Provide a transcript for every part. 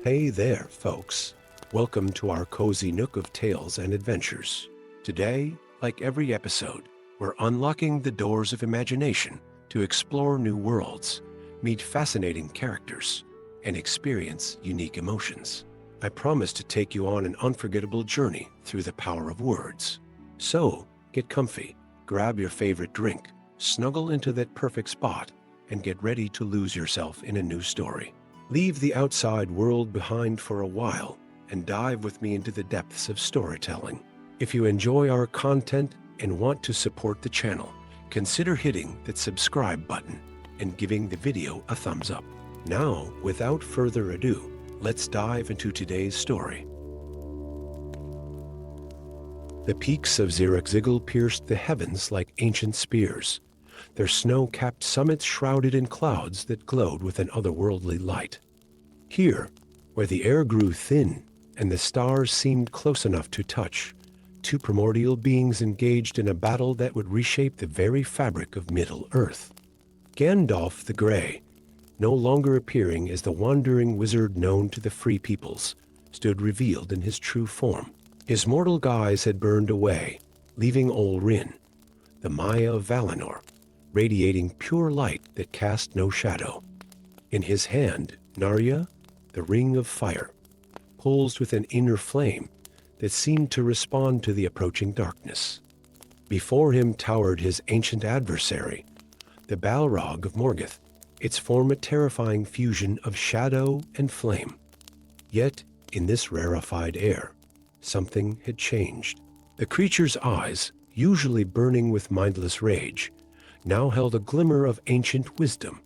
Hey there, folks. Welcome to our cozy nook of tales and adventures. Today, like every episode, we're unlocking the doors of imagination to explore new worlds, meet fascinating characters, and experience unique emotions. I promise to take you on an unforgettable journey through the power of words. So, get comfy, grab your favorite drink, snuggle into that perfect spot, and get ready to lose yourself in a new story. Leave the outside world behind for a while and dive with me into the depths of storytelling. If you enjoy our content and want to support the channel, consider hitting that subscribe button and giving the video a thumbs up. Now, without further ado, let's dive into today's story. The peaks of Zirakzigil pierced the heavens like ancient spears, their snow-capped summits shrouded in clouds that glowed with an otherworldly light. Here, where the air grew thin and the stars seemed close enough to touch, two primordial beings engaged in a battle that would reshape the very fabric of Middle-earth. Gandalf the Grey, no longer appearing as the wandering wizard known to the free peoples, stood revealed in his true form. His mortal guise had burned away, leaving Olrin, the Maya of Valinor, radiating pure light that cast no shadow. In his hand, Narya, the ring of fire, pulsed with an inner flame that seemed to respond to the approaching darkness. Before him towered his ancient adversary, the Balrog of Morgoth, its form a terrifying fusion of shadow and flame. Yet, in this rarefied air, something had changed. The creature's eyes, usually burning with mindless rage, now held a glimmer of ancient wisdom,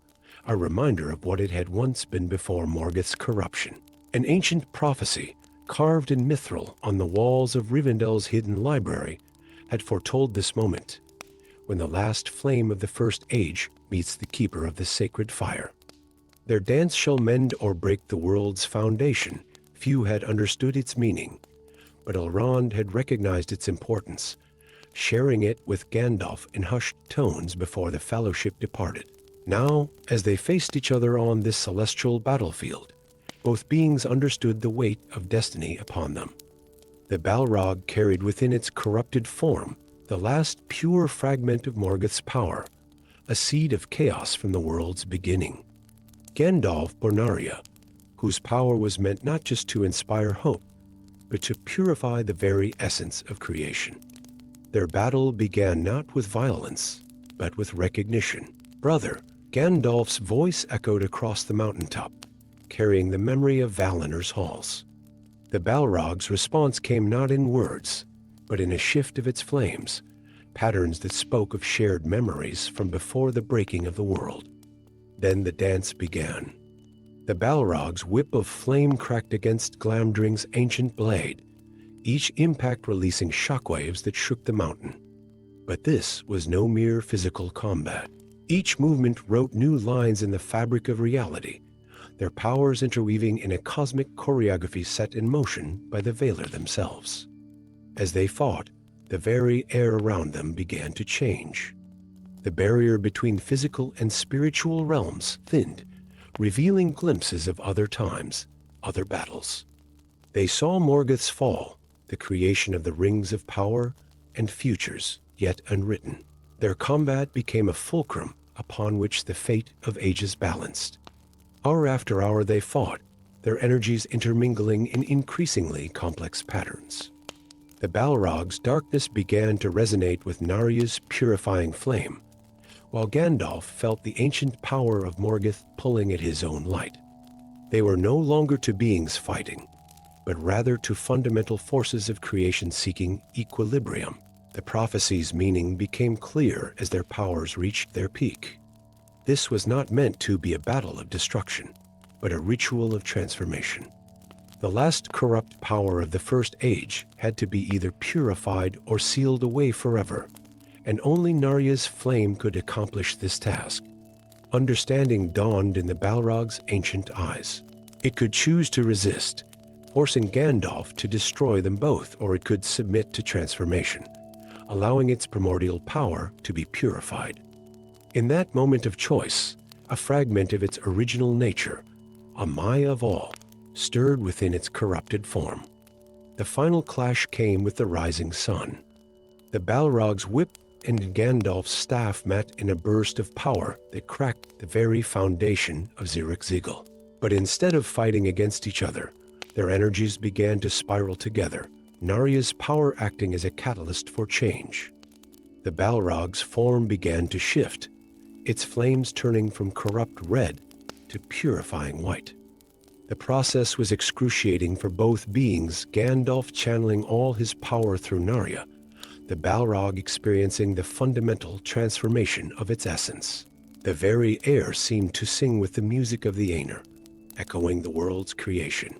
a reminder of what it had once been before Morgoth's corruption. An ancient prophecy, carved in mithril on the walls of Rivendell's hidden library, had foretold this moment, when the last flame of the First Age meets the keeper of the sacred fire. Their dance shall mend or break the world's foundation. Few had understood its meaning, but Elrond had recognized its importance, sharing it with Gandalf in hushed tones before the Fellowship departed. Now, as they faced each other on this celestial battlefield, both beings understood the weight of destiny upon them. The Balrog carried within its corrupted form the last pure fragment of Morgoth's power, a seed of chaos from the world's beginning. Gandalf bore Narya, whose power was meant not just to inspire hope, but to purify the very essence of creation. Their battle began not with violence, but with recognition. "Brother," Gandalf's voice echoed across the mountaintop, carrying the memory of Valinor's halls. The Balrog's response came not in words, but in a shift of its flames, patterns that spoke of shared memories from before the breaking of the world. Then the dance began. The Balrog's whip of flame cracked against Glamdring's ancient blade, each impact releasing shockwaves that shook the mountain. But this was no mere physical combat. Each movement wrote new lines in the fabric of reality, their powers interweaving in a cosmic choreography set in motion by the Valar themselves. As they fought, the very air around them began to change. The barrier between physical and spiritual realms thinned, revealing glimpses of other times, other battles. They saw Morgoth's fall, the creation of the Rings of Power, and futures yet unwritten. Their combat became a fulcrum upon which the fate of ages balanced. Hour after hour they fought, their energies intermingling in increasingly complex patterns. The Balrog's darkness began to resonate with Narya's purifying flame, while Gandalf felt the ancient power of Morgoth pulling at his own light. They were no longer two beings fighting, but rather to fundamental forces of creation seeking equilibrium. The prophecy's meaning became clear as their powers reached their peak. This was not meant to be a battle of destruction, but a ritual of transformation. The last corrupt power of the First Age had to be either purified or sealed away forever, and only Narya's flame could accomplish this task. Understanding dawned in the Balrog's ancient eyes. It could choose to resist, forcing Gandalf to destroy them both, or it could submit to transformation, allowing its primordial power to be purified. In that moment of choice, a fragment of its original nature, a Maya of all, stirred within its corrupted form. The final clash came with the rising sun. The Balrog's whip and Gandalf's staff met in a burst of power that cracked the very foundation of Zirakzigil. But instead of fighting against each other, their energies began to spiral together, Narya's power acting as a catalyst for change. The Balrog's form began to shift, its flames turning from corrupt red to purifying white. The process was excruciating for both beings, Gandalf channeling all his power through Narya, the Balrog experiencing the fundamental transformation of its essence. The very air seemed to sing with the music of the Aenir, echoing the world's creation.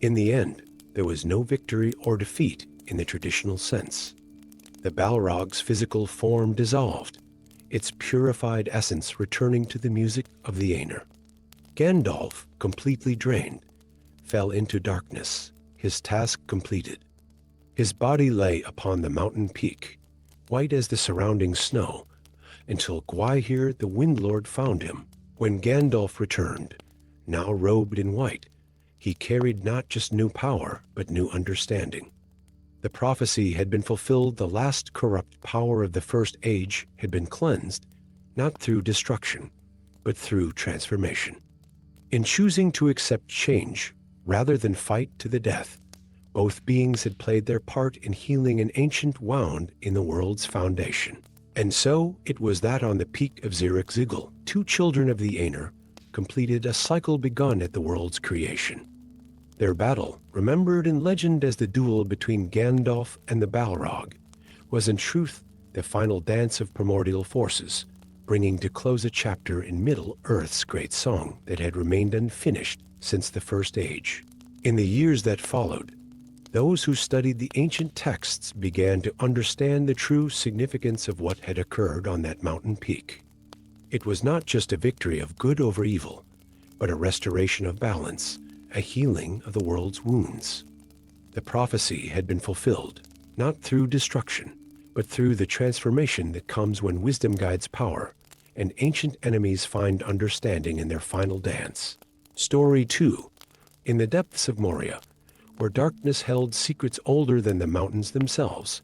In the end, there was no victory or defeat in the traditional sense. The Balrog's physical form dissolved, its purified essence returning to the music of the Aenir. Gandalf, completely drained, fell into darkness, his task completed. His body lay upon the mountain peak, white as the surrounding snow, until Gwaihir the Windlord found him. When Gandalf returned, now robed in white, he carried not just new power, but new understanding. The prophecy had been fulfilled. The last corrupt power of the First Age had been cleansed, not through destruction, but through transformation. In choosing to accept change, rather than fight to the death, both beings had played their part in healing an ancient wound in the world's foundation. And so it was that on the peak of Zirakzigil, two children of the Aenir completed a cycle begun at the world's creation. Their battle, remembered in legend as the duel between Gandalf and the Balrog, was in truth the final dance of primordial forces, bringing to close a chapter in Middle-earth's great song that had remained unfinished since the First Age. In the years that followed, those who studied the ancient texts began to understand the true significance of what had occurred on that mountain peak. It was not just a victory of good over evil, but a restoration of balance, a healing of the world's wounds. The prophecy had been fulfilled, not through destruction, but through the transformation that comes when wisdom guides power, and ancient enemies find understanding in their final dance. Story 2. In the depths of Moria, where darkness held secrets older than the mountains themselves,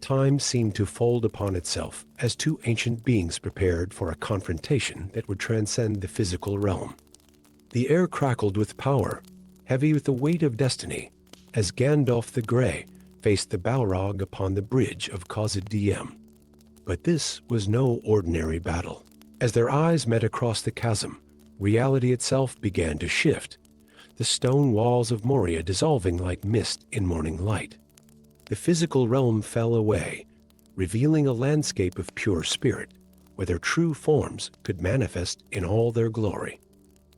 time seemed to fold upon itself as two ancient beings prepared for a confrontation that would transcend the physical realm. The air crackled with power, heavy with the weight of destiny, as Gandalf the Grey faced the Balrog upon the bridge of Khazad-dûm. But this was no ordinary battle. As their eyes met across the chasm, reality itself began to shift, the stone walls of Moria dissolving like mist in morning light. The physical realm fell away, revealing a landscape of pure spirit, where their true forms could manifest in all their glory.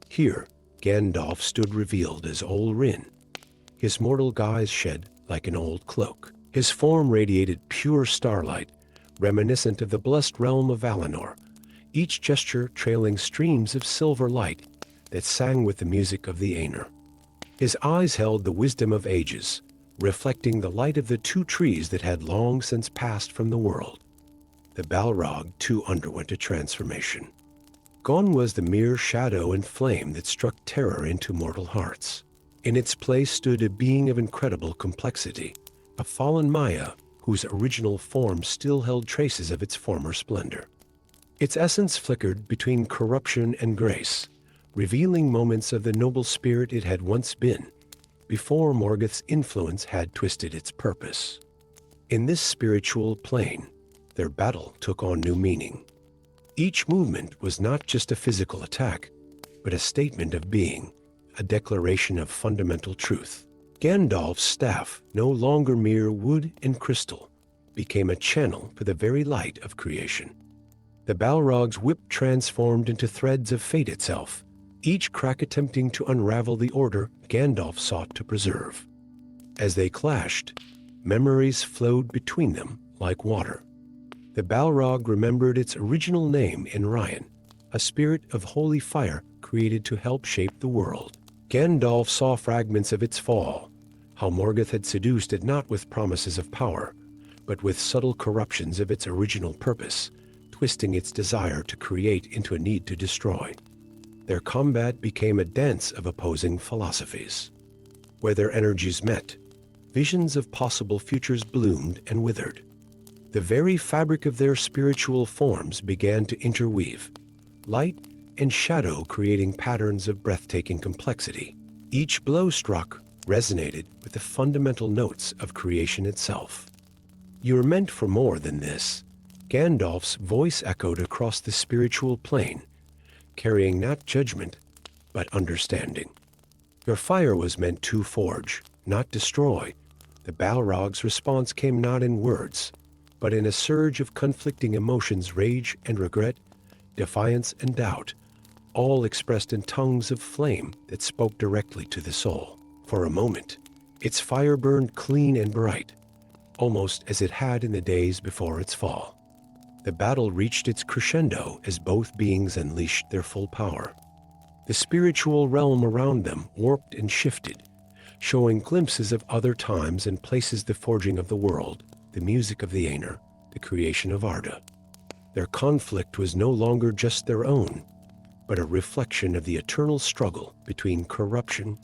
Here, Gandalf stood revealed as Olrin, his mortal guise shed like an old cloak. His form radiated pure starlight, reminiscent of the blessed realm of Valinor, each gesture trailing streams of silver light that sang with the music of the Aenir. His eyes held the wisdom of ages, reflecting the light of the two trees that had long since passed from the world. The Balrog too underwent a transformation. Gone was the mere shadow and flame that struck terror into mortal hearts. In its place stood a being of incredible complexity, a fallen Maya whose original form still held traces of its former splendor. Its essence flickered between corruption and grace, revealing moments of the noble spirit it had once been, before Morgoth's influence had twisted its purpose. In this spiritual plane, their battle took on new meaning. Each movement was not just a physical attack, but a statement of being, a declaration of fundamental truth. Gandalf's staff, no longer mere wood and crystal, became a channel for the very light of creation. The Balrog's whip transformed into threads of fate itself, each crack attempting to unravel the order Gandalf sought to preserve. As they clashed, memories flowed between them like water. The Balrog remembered its original name in Ryan, a spirit of holy fire created to help shape the world. Gandalf saw fragments of its fall, how Morgoth had seduced it not with promises of power, but with subtle corruptions of its original purpose, twisting its desire to create into a need to destroy. Their combat became a dance of opposing philosophies. Where their energies met, visions of possible futures bloomed and withered. The very fabric of their spiritual forms began to interweave, light and shadow creating patterns of breathtaking complexity. Each blow struck resonated with the fundamental notes of creation itself. "You're meant for more than this." Gandalf's voice echoed across the spiritual plane, carrying not judgment, but understanding. "Your fire was meant to forge, not destroy." The Balrog's response came not in words, but in a surge of conflicting emotions: rage and regret, defiance and doubt, all expressed in tongues of flame that spoke directly to the soul. For a moment, its fire burned clean and bright, almost as it had in the days before its fall. The battle reached its crescendo as both beings unleashed their full power. The spiritual realm around them warped and shifted, showing glimpses of other times and places: the forging of the world, the music of the Aenir, the creation of Arda. Their conflict was no longer just their own, but a reflection of the eternal struggle between corruption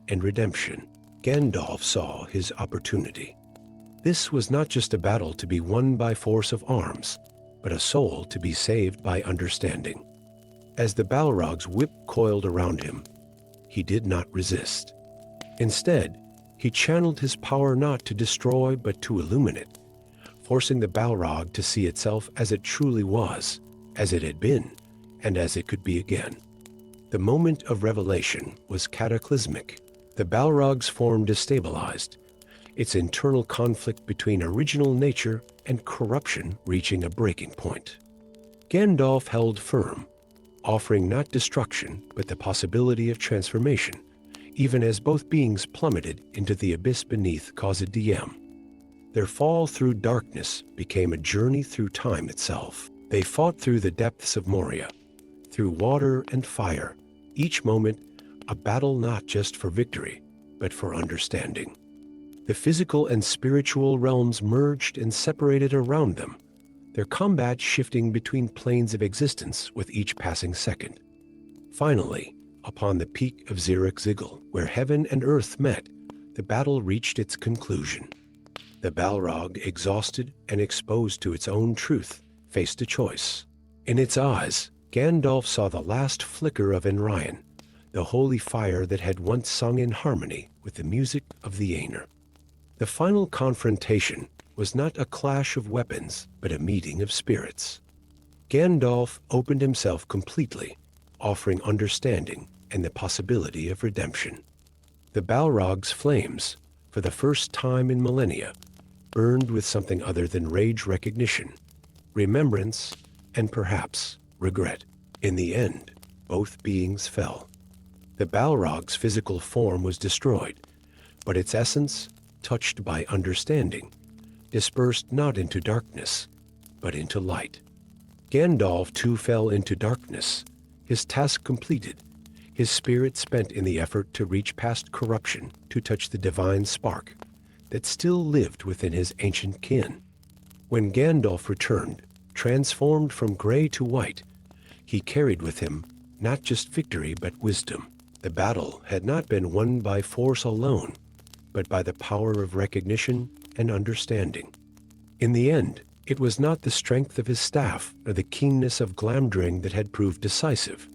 and redemption. Gandalf saw his opportunity. This was not just a battle to be won by force of arms, but a soul to be saved by understanding. As the Balrog's whip coiled around him, he did not resist. Instead, he channeled his power not to destroy but to illuminate, forcing the Balrog to see itself as it truly was, as it had been, and as it could be again. The moment of revelation was cataclysmic. The Balrog's form destabilized, its internal conflict between original nature and corruption reaching a breaking point. Gandalf held firm, offering not destruction but the possibility of transformation, even as both beings plummeted into the abyss beneath Khazad-dûm. Their fall through darkness became a journey through time itself. They fought through the depths of Moria, through water and fire, each moment a battle not just for victory, but for understanding. The physical and spiritual realms merged and separated around them, their combat shifting between planes of existence with each passing second. Finally, upon the peak of Zirakzigil, where heaven and earth met, the battle reached its conclusion. The Balrog, exhausted and exposed to its own truth, faced a choice. In its eyes, Gandalf saw the last flicker of Enryan, the holy fire that had once sung in harmony with the music of the Aenir. The final confrontation was not a clash of weapons, but a meeting of spirits. Gandalf opened himself completely, offering understanding and the possibility of redemption. The Balrog's flames, for the first time in millennia, burned with something other than rage, recognition, remembrance, and perhaps regret. In the end, both beings fell. The Balrog's physical form was destroyed, but its essence, touched by understanding, dispersed not into darkness, but into light. Gandalf too fell into darkness, his task completed, his spirit spent in the effort to reach past corruption, to touch the divine spark that still lived within his ancient kin. When Gandalf returned, transformed from gray to white, he carried with him not just victory but wisdom. The battle had not been won by force alone, but by the power of recognition and understanding. In the end, it was not the strength of his staff or the keenness of Glamdring that had proved decisive,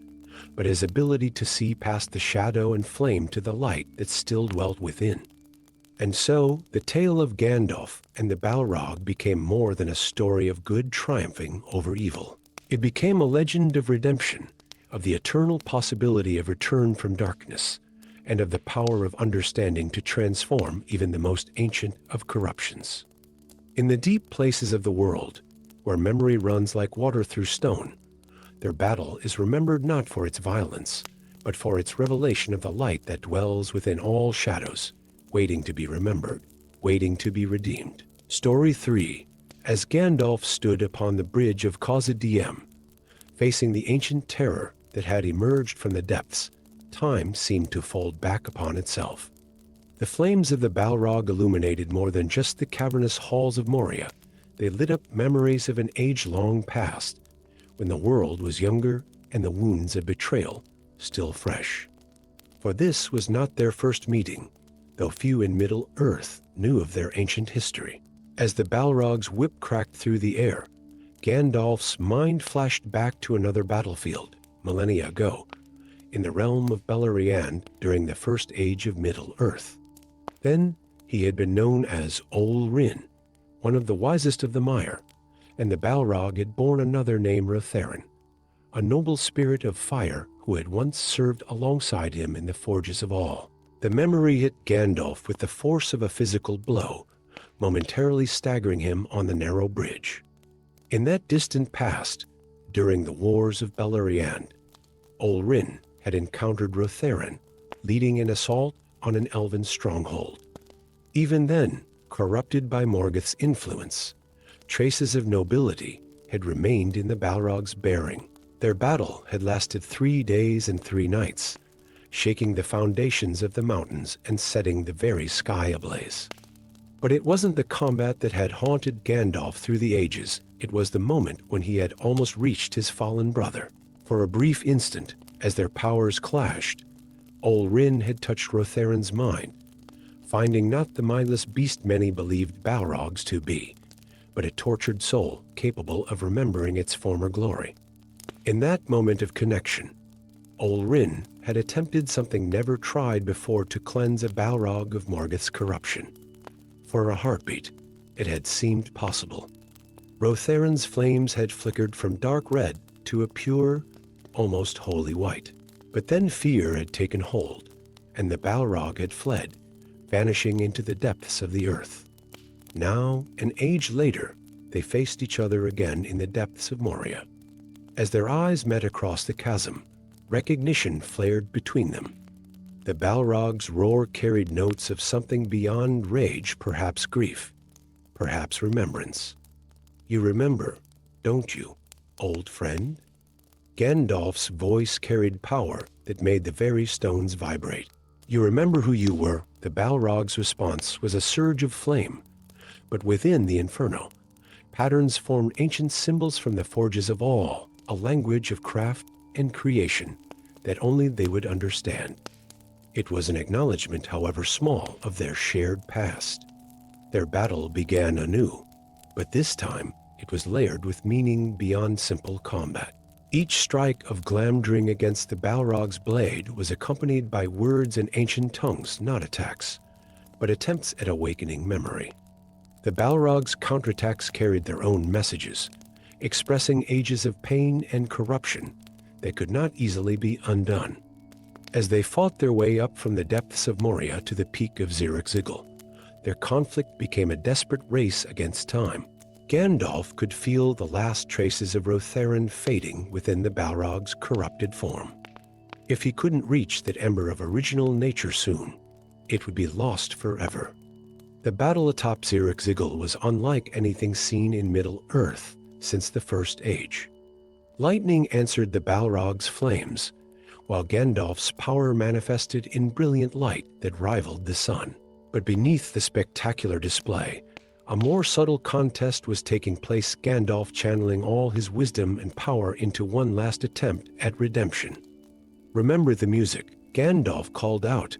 but his ability to see past the shadow and flame to the light that still dwelt within. And so, the tale of Gandalf and the Balrog became more than a story of good triumphing over evil. It became a legend of redemption, of the eternal possibility of return from darkness, and of the power of understanding to transform even the most ancient of corruptions. In the deep places of the world, where memory runs like water through stone, their battle is remembered not for its violence, but for its revelation of the light that dwells within all shadows, waiting to be remembered, waiting to be redeemed. Story 3. As Gandalf stood upon the bridge of Khazad-dûm, facing the ancient terror that had emerged from the depths, time seemed to fold back upon itself. The flames of the Balrog illuminated more than just the cavernous halls of Moria. They lit up memories of an age long past, when the world was younger and the wounds of betrayal still fresh. For this was not their first meeting, though few in Middle-earth knew of their ancient history. As the Balrog's whip cracked through the air, Gandalf's mind flashed back to another battlefield, millennia ago, in the realm of Beleriand during the First Age of Middle-earth. Then he had been known as Ol Rin, one of the wisest of the Mire, and the Balrog had borne another name, Rotharen, a noble spirit of fire who had once served alongside him in the Forges of All. The memory hit Gandalf with the force of a physical blow, momentarily staggering him on the narrow bridge. In that distant past, during the Wars of Beleriand, Ol Rin had encountered Rotharen, leading an assault on an elven stronghold. Even then, corrupted by Morgoth's influence, traces of nobility had remained in the Balrog's bearing. Their battle had lasted 3 days and 3 nights, shaking the foundations of the mountains and setting the very sky ablaze. But it wasn't the combat that had haunted Gandalf through the ages, it was the moment when he had almost reached his fallen brother. For a brief instant, as their powers clashed, Ol Rin had touched Rotharen's mind, finding not the mindless beast many believed Balrogs to be, but a tortured soul capable of remembering its former glory. In that moment of connection, Ol Rin had attempted something never tried before to cleanse a Balrog of Morgoth's corruption. For a heartbeat, it had seemed possible. Rotharen's flames had flickered from dark red to a pure, almost holy white. But then fear had taken hold, and the Balrog had fled, vanishing into the depths of the earth. Now, an age later, they faced each other again in the depths of Moria. As their eyes met across the chasm, recognition flared between them. The Balrog's roar carried notes of something beyond rage, perhaps grief, perhaps remembrance. "You remember, don't you, old friend?" Gandalf's voice carried power that made the very stones vibrate. "You remember who you were?" The Balrog's response was a surge of flame, but within the inferno, patterns formed ancient symbols from the Forges of All, a language of craft and creation that only they would understand. It was an acknowledgement, however small, of their shared past. Their battle began anew, but this time it was layered with meaning beyond simple combat. Each strike of Glamdring against the Balrog's blade was accompanied by words in ancient tongues, not attacks, but attempts at awakening memory. The Balrog's counterattacks carried their own messages, expressing ages of pain and corruption that could not easily be undone. As they fought their way up from the depths of Moria to the peak of Zirakzigil, their conflict became a desperate race against time. Gandalf could feel the last traces of Rotharen fading within the Balrog's corrupted form. If he couldn't reach that ember of original nature soon, it would be lost forever. The battle atop Zirakzigil was unlike anything seen in Middle-earth since the First Age. Lightning answered the Balrog's flames, while Gandalf's power manifested in brilliant light that rivaled the sun. But beneath the spectacular display, a more subtle contest was taking place, Gandalf channeling all his wisdom and power into one last attempt at redemption. "Remember the music," Gandalf called out,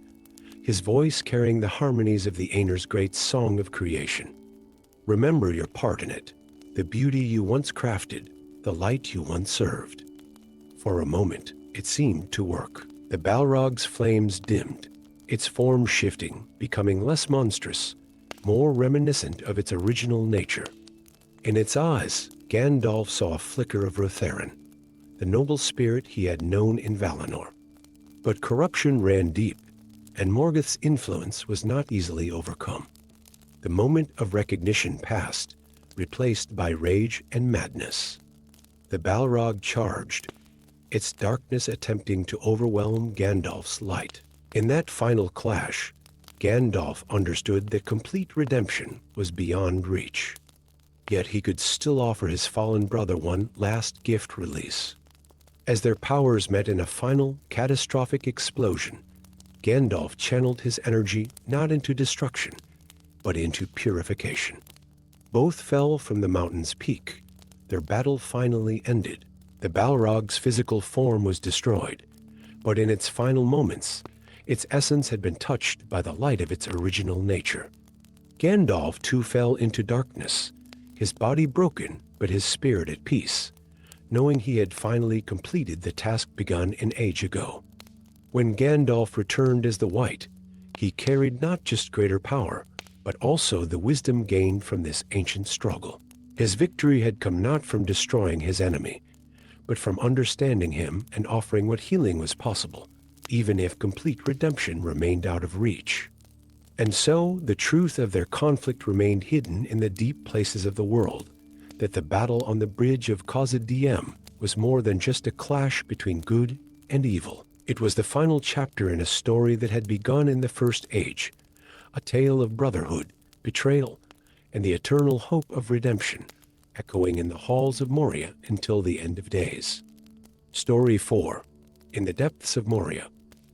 his voice carrying the harmonies of the Aenor's great song of creation. "Remember your part in it, the beauty you once crafted, the light you once served." For a moment, it seemed to work. The Balrog's flames dimmed, its form shifting, becoming less monstrous, more reminiscent of its original nature. In its eyes, Gandalf saw a flicker of Rotharen, the noble spirit he had known in Valinor. But corruption ran deep, and Morgoth's influence was not easily overcome. The moment of recognition passed, replaced by rage and madness. The Balrog charged, its darkness attempting to overwhelm Gandalf's light. In that final clash, Gandalf understood that complete redemption was beyond reach. Yet he could still offer his fallen brother one last gift release. As their powers met in a final, catastrophic explosion, Gandalf channeled his energy not into destruction, but into purification. Both fell from the mountain's peak. Their battle finally ended. The Balrog's physical form was destroyed, But in its final moments, its essence had been touched by the light of its original nature. Gandalf too fell into darkness, his body broken but his spirit at peace, knowing he had finally completed the task begun an age ago. When Gandalf returned as the White, he carried not just greater power, but also the wisdom gained from this ancient struggle. His victory had come not from destroying his enemy, but from understanding him and offering what healing was possible, even if complete redemption remained out of reach. And so the truth of their conflict remained hidden in the deep places of the world, that the battle on the bridge of Khazad-dûm was more than just a clash between good and evil. It was the final chapter in a story that had begun in the First Age, a tale of brotherhood, betrayal, and the eternal hope of redemption, echoing in the halls of Moria until the end of days. Story 4. In the depths of Moria,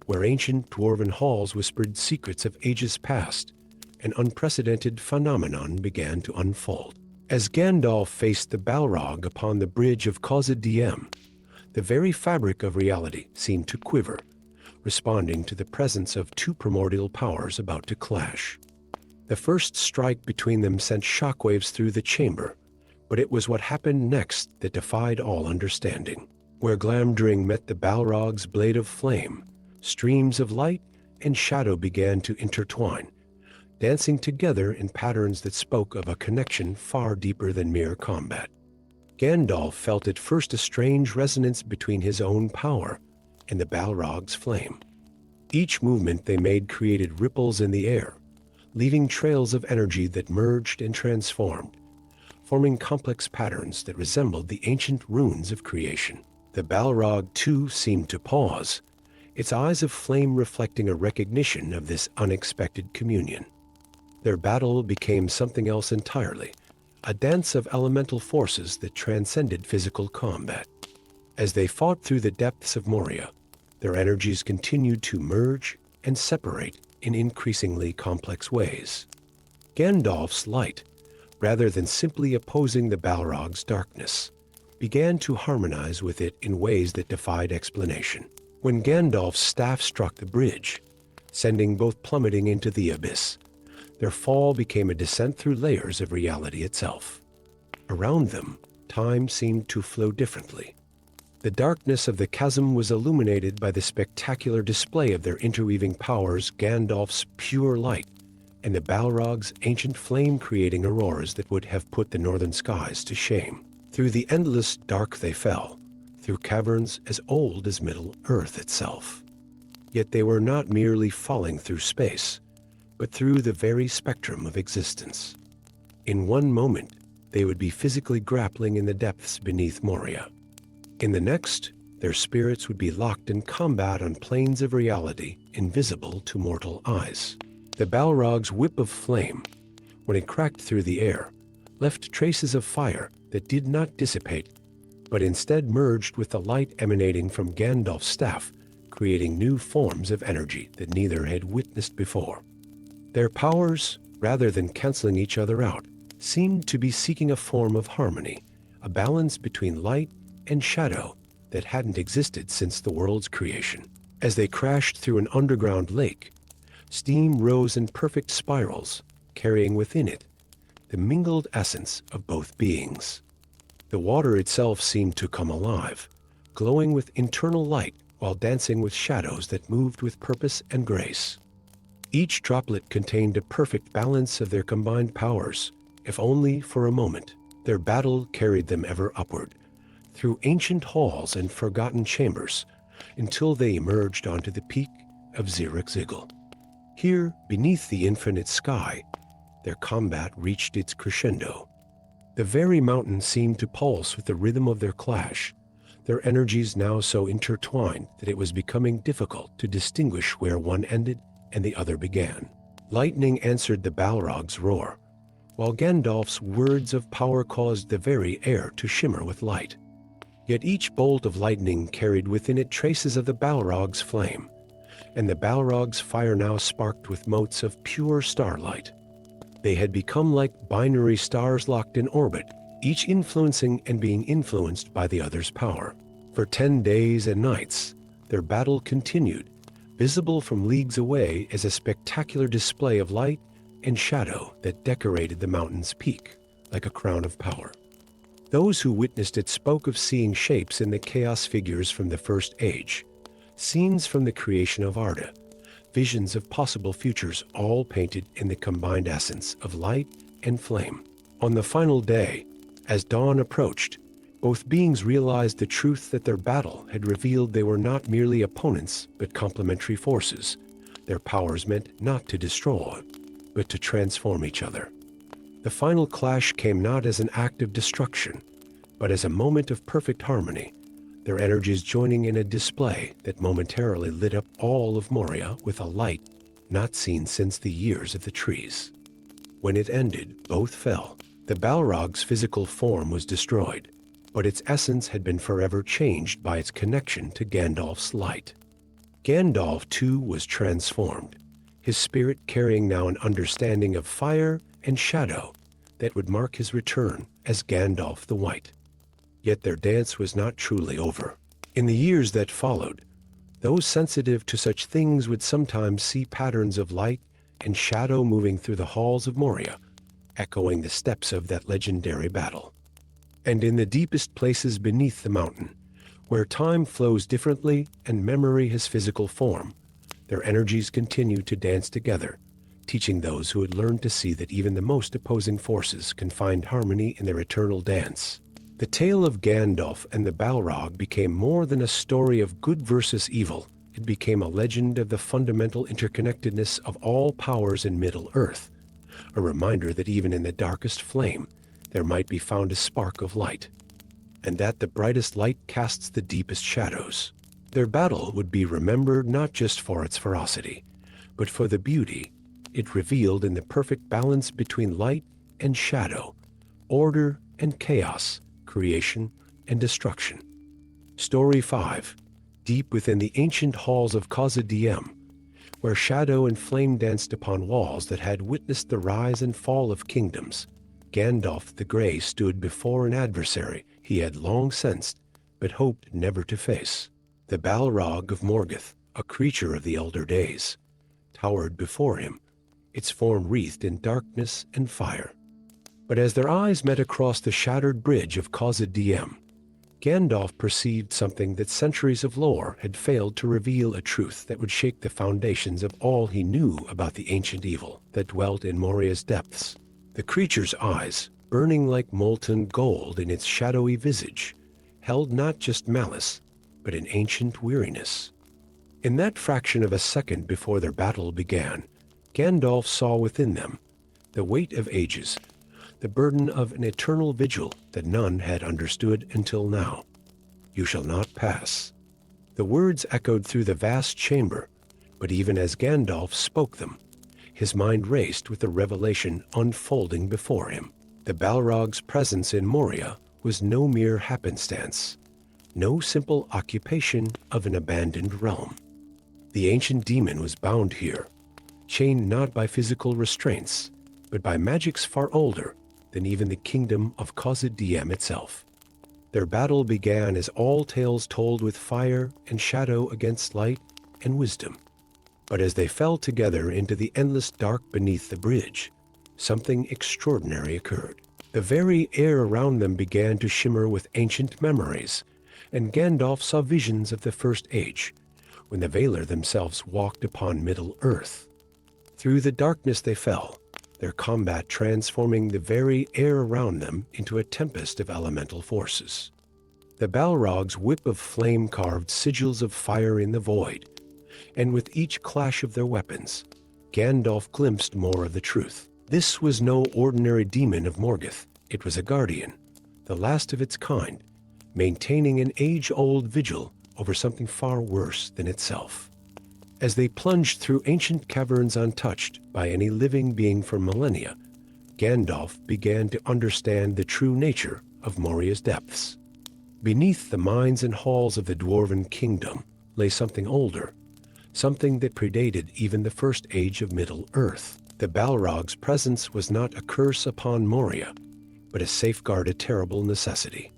where ancient dwarven halls whispered secrets of ages past, an unprecedented phenomenon began to unfold. As Gandalf faced the Balrog upon the bridge of Khazad-dûm, the very fabric of reality seemed to quiver, responding to the presence of two primordial powers about to clash. The first strike between them sent shockwaves through the chamber, but it was what happened next that defied all understanding. Where Glamdring met the Balrog's blade of flame, streams of light and shadow began to intertwine, dancing together in patterns that spoke of a connection far deeper than mere combat. Gandalf felt at first a strange resonance between his own power and the Balrog's flame. Each movement they made created ripples in the air, leaving trails of energy that merged and transformed, forming complex patterns that resembled the ancient runes of creation. The Balrog, too, seemed to pause, its eyes of flame reflecting a recognition of this unexpected communion. Their battle became something else entirely, a dance of elemental forces that transcended physical combat. As they fought through the depths of Moria, their energies continued to merge and separate in increasingly complex ways. Gandalf's light, rather than simply opposing the Balrog's darkness, began to harmonize with it in ways that defied explanation. When Gandalf's staff struck the bridge, sending both plummeting into the abyss, their fall became a descent through layers of reality itself. Around them, time seemed to flow differently. The darkness of the chasm was illuminated by the spectacular display of their interweaving powers, Gandalf's pure light, and the Balrog's ancient flame creating auroras that would have put the northern skies to shame. Through the endless dark they fell, through caverns as old as Middle-earth itself. Yet they were not merely falling through space, but through the very spectrum of existence. In one moment, they would be physically grappling in the depths beneath Moria. In the next, their spirits would be locked in combat on planes of reality invisible to mortal eyes. The Balrog's whip of flame, when it cracked through the air, left traces of fire that did not dissipate, but instead merged with the light emanating from Gandalf's staff, creating new forms of energy that neither had witnessed before. Their powers, rather than canceling each other out, seemed to be seeking a form of harmony, a balance between light and shadow that hadn't existed since the world's creation. As they crashed through an underground lake, steam rose in perfect spirals, carrying within it the mingled essence of both beings. The water itself seemed to come alive, glowing with internal light while dancing with shadows that moved with purpose and grace. Each droplet contained a perfect balance of their combined powers, if only for a moment. Their battle carried them ever upward, through ancient halls and forgotten chambers, until they emerged onto the peak of Zirakzigil. Here, beneath the infinite sky, their combat reached its crescendo. The very mountain seemed to pulse with the rhythm of their clash, their energies now so intertwined that it was becoming difficult to distinguish where one ended and the other began. Lightning answered the Balrog's roar, while Gandalf's words of power caused the very air to shimmer with light. Yet each bolt of lightning carried within it traces of the Balrog's flame, and the Balrog's fire now sparked with motes of pure starlight. They had become like binary stars locked in orbit, each influencing and being influenced by the other's power. For 10 days and nights, their battle continued, visible from leagues away as a spectacular display of light and shadow that decorated the mountain's peak like a crown of power. Those who witnessed it spoke of seeing shapes in the chaos figures from the First Age, scenes from the creation of Arda, visions of possible futures, all painted in the combined essence of light and flame. On the final day, as dawn approached, both beings realized the truth that their battle had revealed they were not merely opponents but complementary forces. Their powers meant not to destroy, but to transform each other. The final clash came not as an act of destruction, but as a moment of perfect harmony, their energies joining in a display that momentarily lit up all of Moria with a light not seen since the years of the trees. When it ended, both fell. The Balrog's physical form was destroyed, but its essence had been forever changed by its connection to Gandalf's light. Gandalf, too, was transformed, his spirit carrying now an understanding of fire and shadow that would mark his return as Gandalf the White. Yet their dance was not truly over. In the years that followed, those sensitive to such things would sometimes see patterns of light and shadow moving through the halls of Moria, echoing the steps of that legendary battle. And in the deepest places beneath the mountain, where time flows differently and memory has physical form, their energies continue to dance together, teaching those who had learned to see that even the most opposing forces can find harmony in their eternal dance. The tale of Gandalf and the Balrog became more than a story of good versus evil. It became a legend of the fundamental interconnectedness of all powers in Middle-earth, a reminder that even in the darkest flame, there might be found a spark of light, and that the brightest light casts the deepest shadows. Their battle would be remembered not just for its ferocity, but for the beauty it revealed in the perfect balance between light and shadow, order and chaos, creation and destruction. Story 5. Deep within the ancient halls of Khazad-dûm, where shadow and flame danced upon walls that had witnessed the rise and fall of kingdoms, Gandalf the Grey stood before an adversary he had long sensed but hoped never to face. The Balrog of Morgoth, a creature of the elder days, towered before him, its form wreathed in darkness and fire. But as their eyes met across the shattered bridge of Khazad-dûm, Gandalf perceived something that centuries of lore had failed to reveal, a truth that would shake the foundations of all he knew about the ancient evil that dwelt in Moria's depths. The creature's eyes, burning like molten gold in its shadowy visage, held not just malice, but an ancient weariness. In that fraction of a second before their battle began, Gandalf saw within them the weight of ages, the burden of an eternal vigil that none had understood until now. "You shall not pass." The words echoed through the vast chamber, but even as Gandalf spoke them, his mind raced with the revelation unfolding before him. The Balrog's presence in Moria was no mere happenstance, no simple occupation of an abandoned realm. The ancient demon was bound here, chained not by physical restraints, but by magics far older than even the kingdom of Khazad-dûm itself. Their battle began as all tales told, with fire and shadow against light and wisdom. But as they fell together into the endless dark beneath the bridge, something extraordinary occurred. The very air around them began to shimmer with ancient memories, and Gandalf saw visions of the First Age, when the Valar themselves walked upon Middle-earth. Through the darkness they fell, their combat transforming the very air around them into a tempest of elemental forces. The Balrog's whip of flame carved sigils of fire in the void, and with each clash of their weapons, Gandalf glimpsed more of the truth. This was no ordinary demon of Morgoth. It was a guardian, the last of its kind, maintaining an age-old vigil over something far worse than itself. As they plunged through ancient caverns untouched by any living being for millennia, Gandalf began to understand the true nature of Moria's depths. Beneath the mines and halls of the Dwarven Kingdom lay something older, something that predated even the First Age of Middle-earth. The Balrog's presence was not a curse upon Moria, but a safeguard, a terrible necessity.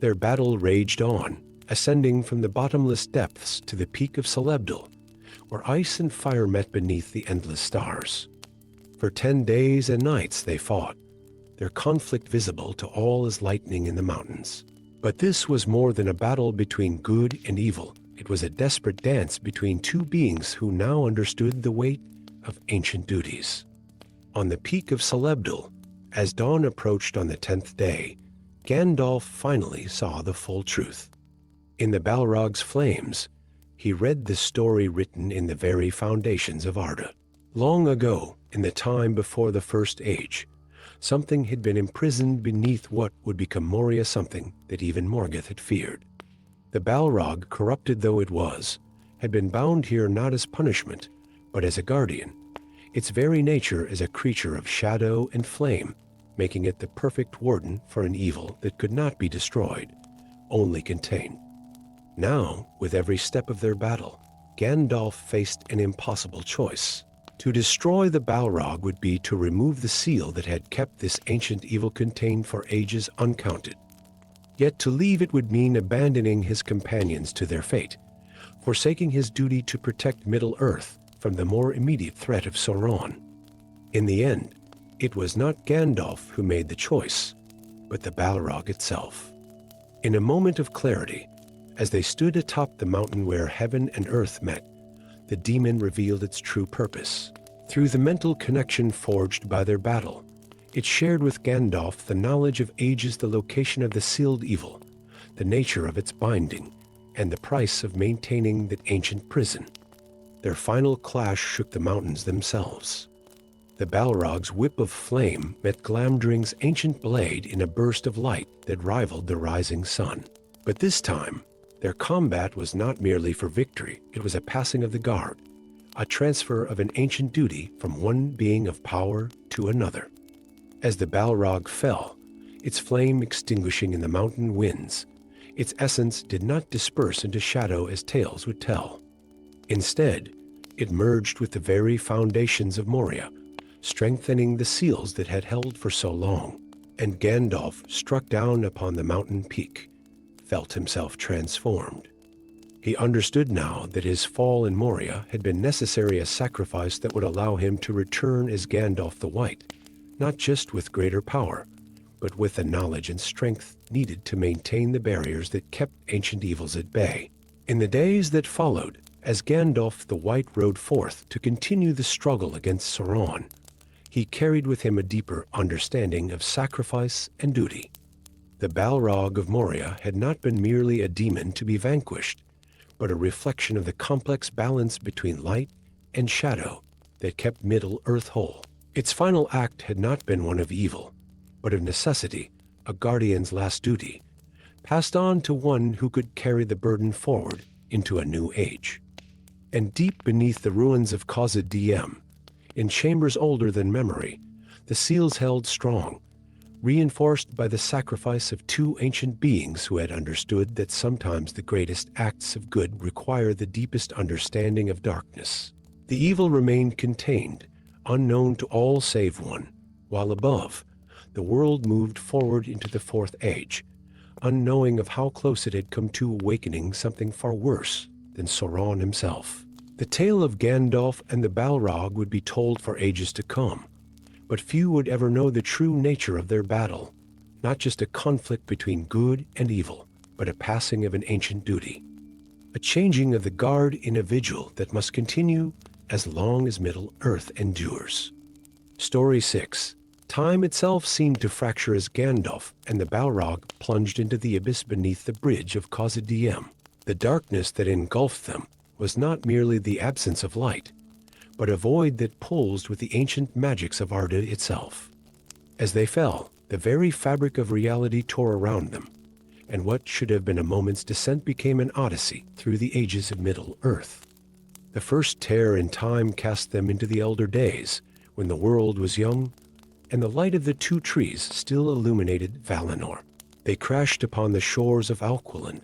Their battle raged on, ascending from the bottomless depths to the peak of Celebdal, where ice and fire met beneath the endless stars. For 10 days and nights they fought, their conflict visible to all as lightning in the mountains. But this was more than a battle between good and evil. It was a desperate dance between two beings who now understood the weight of ancient duties. On the peak of Celebdal, as dawn approached on the 10th day, Gandalf finally saw the full truth. In the Balrog's flames, he read the story written in the very foundations of Arda. Long ago, in the time before the First Age, something had been imprisoned beneath what would become Moria, something that even Morgoth had feared. The Balrog, corrupted though it was, had been bound here not as punishment, but as a guardian, its very nature as a creature of shadow and flame, making it the perfect warden for an evil that could not be destroyed, only contained. Now, with every step of their battle, Gandalf faced an impossible choice. To destroy the Balrog would be to remove the seal that had kept this ancient evil contained for ages uncounted. Yet to leave it would mean abandoning his companions to their fate, forsaking his duty to protect Middle-earth from the more immediate threat of Sauron. In the end, it was not Gandalf who made the choice, but the Balrog itself. In a moment of clarity, as they stood atop the mountain where heaven and earth met, the demon revealed its true purpose. Through the mental connection forged by their battle, it shared with Gandalf the knowledge of ages, the location of the sealed evil, the nature of its binding, and the price of maintaining that ancient prison. Their final clash shook the mountains themselves. The Balrog's whip of flame met Glamdring's ancient blade in a burst of light that rivaled the rising sun. But this time, their combat was not merely for victory, it was a passing of the guard, a transfer of an ancient duty from one being of power to another. As the Balrog fell, its flame extinguishing in the mountain winds, its essence did not disperse into shadow as tales would tell. Instead, it merged with the very foundations of Moria, strengthening the seals that had held for so long. And Gandalf, struck down upon the mountain peak, felt himself transformed. He understood now that his fall in Moria had been necessary, a sacrifice that would allow him to return as Gandalf the White, not just with greater power, but with the knowledge and strength needed to maintain the barriers that kept ancient evils at bay. In the days that followed, as Gandalf the White rode forth to continue the struggle against Sauron, he carried with him a deeper understanding of sacrifice and duty. The Balrog of Moria had not been merely a demon to be vanquished, but a reflection of the complex balance between light and shadow that kept Middle-earth whole. Its final act had not been one of evil, but of necessity, a guardian's last duty, passed on to one who could carry the burden forward into a new age. And deep beneath the ruins of Khazad-dûm, in chambers older than memory, the seals held strong, reinforced by the sacrifice of two ancient beings who had understood that sometimes the greatest acts of good require the deepest understanding of darkness. The evil remained contained, unknown to all save one, while above, the world moved forward into the Fourth Age, unknowing of how close it had come to awakening something far worse than Sauron himself. The tale of Gandalf and the Balrog would be told for ages to come, but few would ever know the true nature of their battle, not just a conflict between good and evil, but a passing of an ancient duty, a changing of the guard in a vigil that must continue as long as Middle-earth endures. Story 6. Time itself seemed to fracture as Gandalf and the Balrog plunged into the abyss beneath the bridge of Khazad-dûm. The darkness that engulfed them was not merely the absence of light, but a void that pulsed with the ancient magics of Arda itself. As they fell, the very fabric of reality tore around them, and what should have been a moment's descent became an odyssey through the ages of Middle-earth. The first tear in time cast them into the elder days, when the world was young, and the light of the two trees still illuminated Valinor. They crashed upon the shores of Alquilin,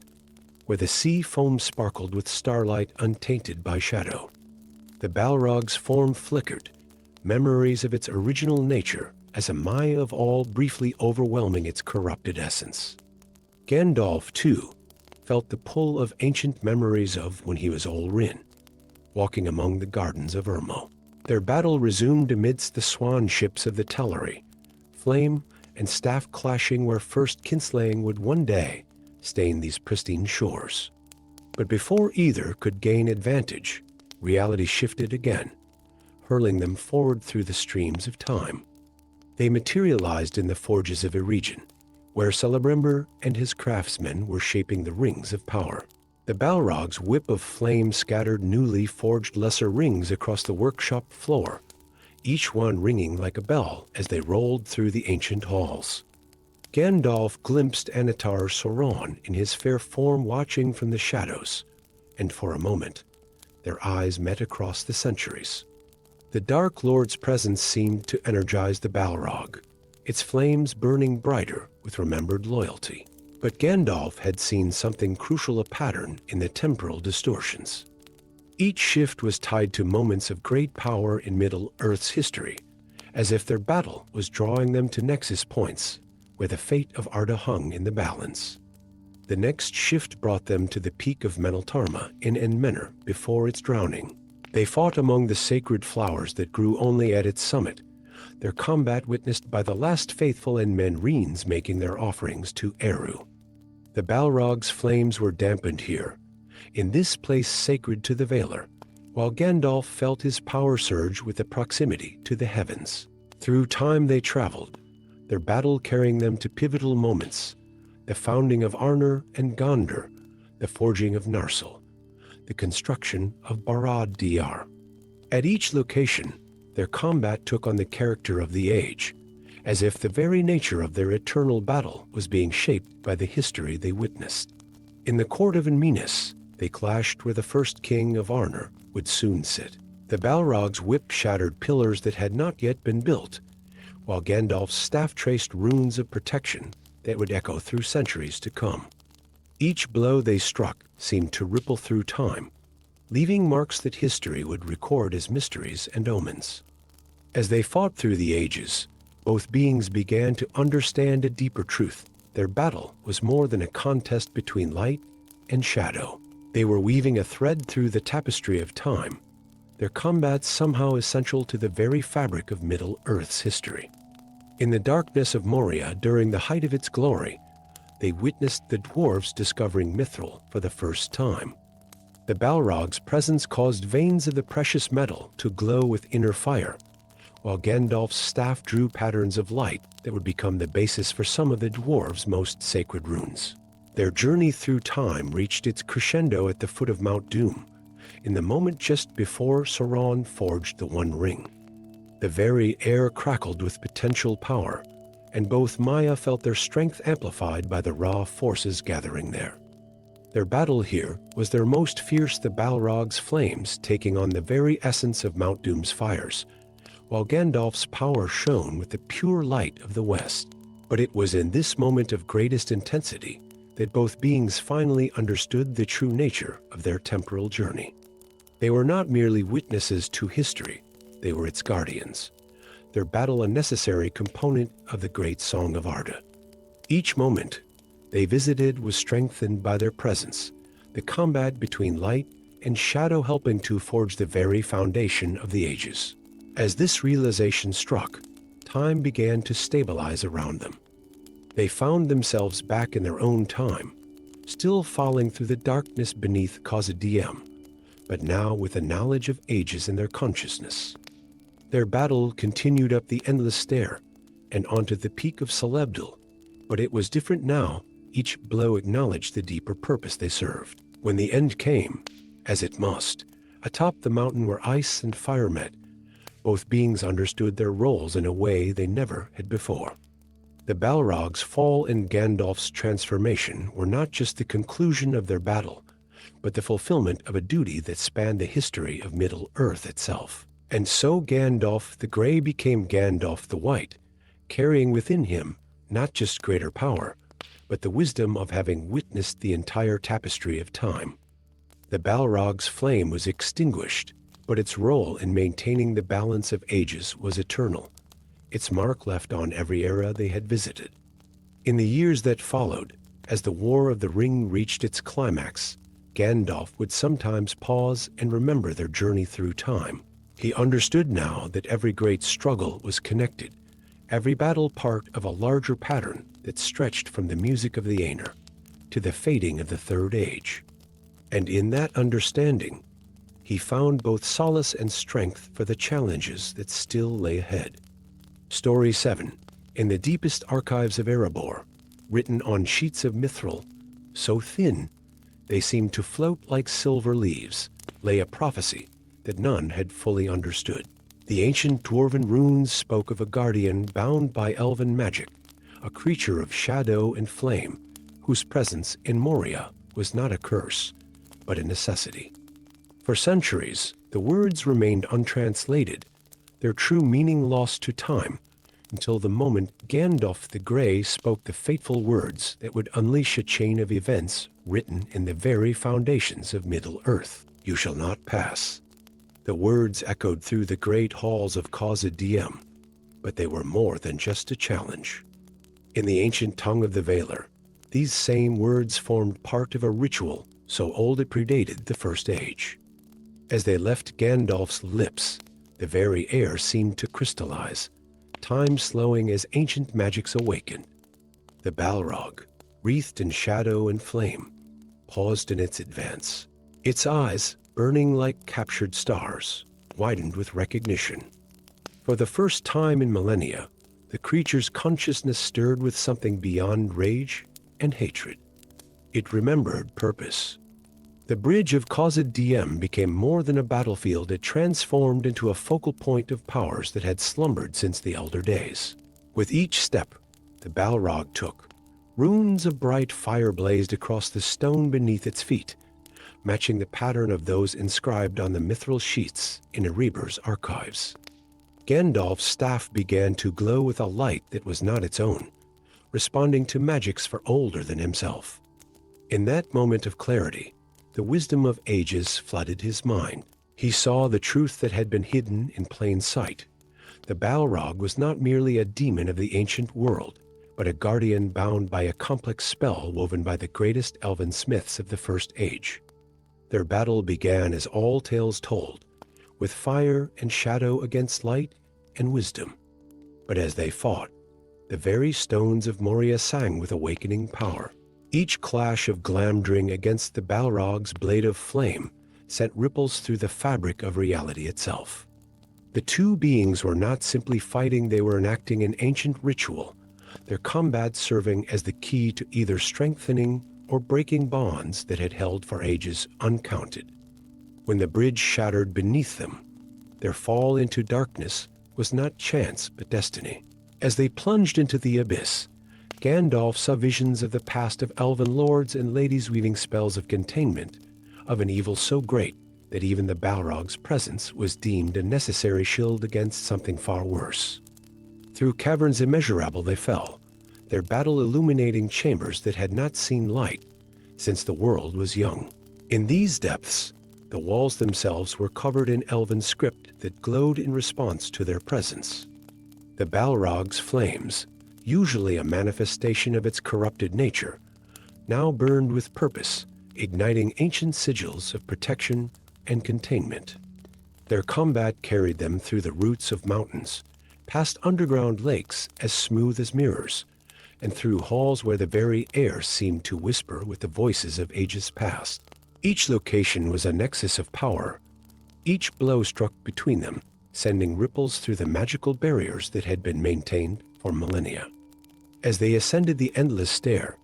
where the sea foam sparkled with starlight untainted by shadow. The Balrog's form flickered, memories of its original nature as a Maya of all briefly overwhelming its corrupted essence. Gandalf, too, felt the pull of ancient memories of when he was Olrin, walking among the gardens of Ermo. Their battle resumed amidst the swan ships of the Teleri, flame and staff clashing where first kinslaying would one day stain these pristine shores. But before either could gain advantage, reality shifted again, hurling them forward through the streams of time. They materialized in the forges of a region, where Celebrimbor and his craftsmen were shaping the rings of power. The Balrog's whip of flame scattered newly forged lesser rings across the workshop floor, each one ringing like a bell as they rolled through the ancient halls. Gandalf glimpsed Anatar Sauron in his fair form watching from the shadows, and for a moment, their eyes met across the centuries. The Dark Lord's presence seemed to energize the Balrog, its flames burning brighter with remembered loyalty. But Gandalf had seen something crucial, a pattern in the temporal distortions. Each shift was tied to moments of great power in Middle-earth's history, as if their battle was drawing them to nexus points where the fate of Arda hung in the balance. The next shift brought them to the peak of Meneltarma in Enmenor before its drowning. They fought among the sacred flowers that grew only at its summit, their combat witnessed by the last faithful and Menreens making their offerings to Eru. The Balrog's flames were dampened here, in this place sacred to the Valar, while Gandalf felt his power surge with the proximity to the heavens. Through time they traveled, their battle carrying them to pivotal moments, the founding of Arnor and Gondor, the forging of Narsil, the construction of Barad-dûr. At each location, their combat took on the character of the age, as if the very nature of their eternal battle was being shaped by the history they witnessed. In the court of Enminas, they clashed where the first king of Arnor would soon sit. The Balrog's whip shattered pillars that had not yet been built, while Gandalf's staff traced runes of protection that would echo through centuries to come. Each blow they struck seemed to ripple through time, leaving marks that history would record as mysteries and omens. As they fought through the ages, both beings began to understand a deeper truth. Their battle was more than a contest between light and shadow. They were weaving a thread through the tapestry of time, their combat somehow essential to the very fabric of Middle-earth's history. In the darkness of Moria, during the height of its glory, they witnessed the dwarves discovering mithril for the first time. The Balrog's presence caused veins of the precious metal to glow with inner fire, while Gandalf's staff drew patterns of light that would become the basis for some of the dwarves' most sacred runes. Their journey through time reached its crescendo at the foot of Mount Doom, in the moment just before Sauron forged the One Ring. The very air crackled with potential power, and both Maya felt their strength amplified by the raw forces gathering there. Their battle here was their most fierce, the Balrog's flames taking on the very essence of Mount Doom's fires, while Gandalf's power shone with the pure light of the West. But it was in this moment of greatest intensity that both beings finally understood the true nature of their temporal journey. They were not merely witnesses to history, they were its guardians, their battle a necessary component of the great Song of Arda. Each moment they visited was strengthened by their presence, the combat between light and shadow helping to forge the very foundation of the ages. As this realization struck, time began to stabilize around them. They found themselves back in their own time, still falling through the darkness beneath Khazad-dûm, but now with a knowledge of ages in their consciousness. Their battle continued up the endless stair and onto the peak of Celebdil, but it was different now. Each blow acknowledged the deeper purpose they served. When the end came, as it must, atop the mountain where ice and fire met, both beings understood their roles in a way they never had before. The Balrog's fall and Gandalf's transformation were not just the conclusion of their battle, but the fulfillment of a duty that spanned the history of Middle-earth itself. And so Gandalf the Grey became Gandalf the White, carrying within him not just greater power, but the wisdom of having witnessed the entire tapestry of time. The Balrog's flame was extinguished, but its role in maintaining the balance of ages was eternal, its mark left on every era they had visited. In the years that followed, As the War of the Ring reached its climax, Gandalf would sometimes pause and remember their journey through time. He understood now that every great struggle was connected, every battle part of a larger pattern that stretched from the music of the Aenir to the fading of the Third Age. And in that understanding, he found both solace and strength for the challenges that still lay ahead. Story 7. In the deepest archives of Erebor, written on sheets of mithril, so thin they seemed to float like silver leaves, lay a prophecy that none had fully understood. The ancient dwarven runes spoke of a guardian bound by elven magic, a creature of shadow and flame, whose presence in Moria was not a curse, but a necessity. For centuries, the words remained untranslated, their true meaning lost to time, until the moment Gandalf the Grey spoke the fateful words that would unleash a chain of events written in the very foundations of Middle-earth. You shall not pass. The words echoed through the great halls of Khazad-dûm, but they were more than just a challenge. In the ancient tongue of the Valar, these same words formed part of a ritual so old it predated the First Age. As they left Gandalf's lips, the very air seemed to crystallize, time slowing as ancient magics awakened. The Balrog, wreathed in shadow and flame, paused in its advance. Its eyes, burning like captured stars, widened with recognition. For the first time in millennia, the creature's consciousness stirred with something beyond rage and hatred. It remembered purpose. The bridge of Khazad-dûm became more than a battlefield. It transformed into a focal point of powers that had slumbered since the elder days. With each step the Balrog took, runes of bright fire blazed across the stone beneath its feet, matching the pattern of those inscribed on the mithril sheets in Erebor's archives. Gandalf's staff began to glow with a light that was not its own, responding to magics far older than himself. In that moment of clarity, the wisdom of ages flooded his mind. He saw the truth that had been hidden in plain sight. The Balrog was not merely a demon of the ancient world, but a guardian bound by a complex spell woven by the greatest elven smiths of the First Age. Their battle began as all tales told, with fire and shadow against light and wisdom. But as they fought, the very stones of Moria sang with awakening power. Each clash of Glamdring against the Balrog's blade of flame sent ripples through the fabric of reality itself. The two beings were not simply fighting, they were enacting an ancient ritual, their combat serving as the key to either strengthening or breaking bonds that had held for ages uncounted. When the bridge shattered beneath them, their fall into darkness was not chance but destiny. As they plunged into the abyss, Gandalf saw visions of the past of elven lords and ladies weaving spells of containment, of an evil so great that even the Balrog's presence was deemed a necessary shield against something far worse. Through caverns immeasurable they fell, their battle illuminating chambers that had not seen light since the world was young. In these depths, the walls themselves were covered in elven script that glowed in response to their presence. The Balrog's flames, usually a manifestation of its corrupted nature, now burned with purpose, igniting ancient sigils of protection and containment. Their combat carried them through the roots of mountains, past underground lakes as smooth as mirrors, and through halls where the very air seemed to whisper with the voices of ages past. Each location was a nexus of power. Each blow struck between them, sending ripples through the magical barriers that had been maintained for millennia. As they ascended the endless stair,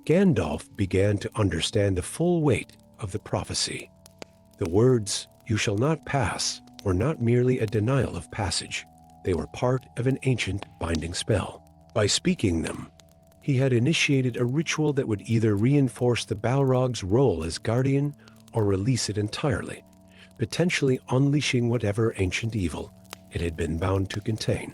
Gandalf began to understand the full weight of the prophecy. The words, "You shall not pass," were not merely a denial of passage. They were part of an ancient binding spell. By speaking them, he had initiated a ritual that would either reinforce the Balrog's role as guardian or release it entirely, potentially unleashing whatever ancient evil it had been bound to contain.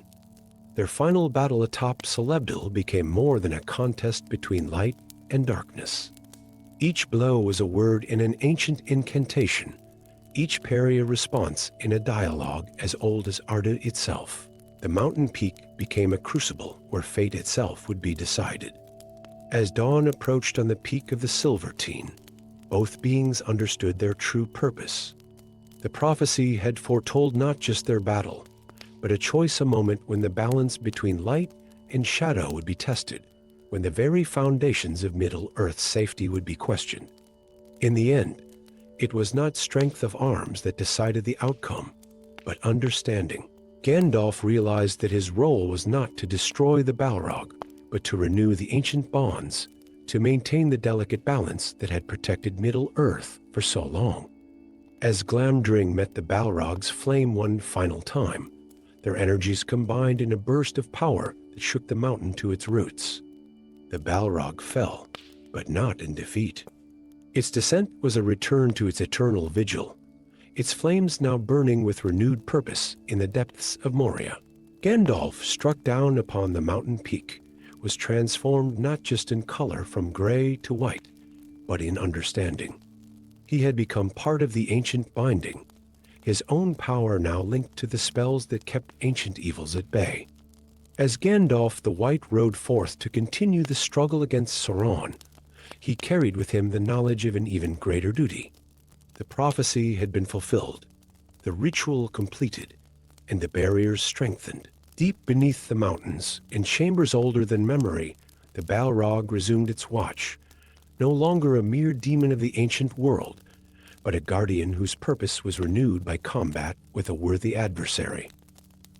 Their final battle atop Celebdil became more than a contest between light and darkness. Each blow was a word in an ancient incantation, each parry a response in a dialogue as old as Arda itself. The mountain peak became a crucible where fate itself would be decided. As dawn approached on the peak of the Silvertine, both beings understood their true purpose. The prophecy had foretold not just their battle, but a choice, a moment when the balance between light and shadow would be tested, when the very foundations of Middle-earth's safety would be questioned. In the end, it was not strength of arms that decided the outcome, but understanding. Gandalf realized that his role was not to destroy the Balrog, but to renew the ancient bonds, to maintain the delicate balance that had protected Middle-earth for so long. As Glamdring met the Balrog's flame one final time, their energies combined in a burst of power that shook the mountain to its roots. The Balrog fell, but not in defeat. Its descent was a return to its eternal vigil, its flames now burning with renewed purpose in the depths of Moria. Gandalf, struck down upon the mountain peak, was transformed not just in color from gray to white, but in understanding. He had become part of the ancient binding, his own power now linked to the spells that kept ancient evils at bay. As Gandalf the White rode forth to continue the struggle against Sauron, he carried with him the knowledge of an even greater duty. The prophecy had been fulfilled, the ritual completed, and the barriers strengthened. Deep beneath the mountains, in chambers older than memory, the Balrog resumed its watch, no longer a mere demon of the ancient world, but a guardian whose purpose was renewed by combat with a worthy adversary.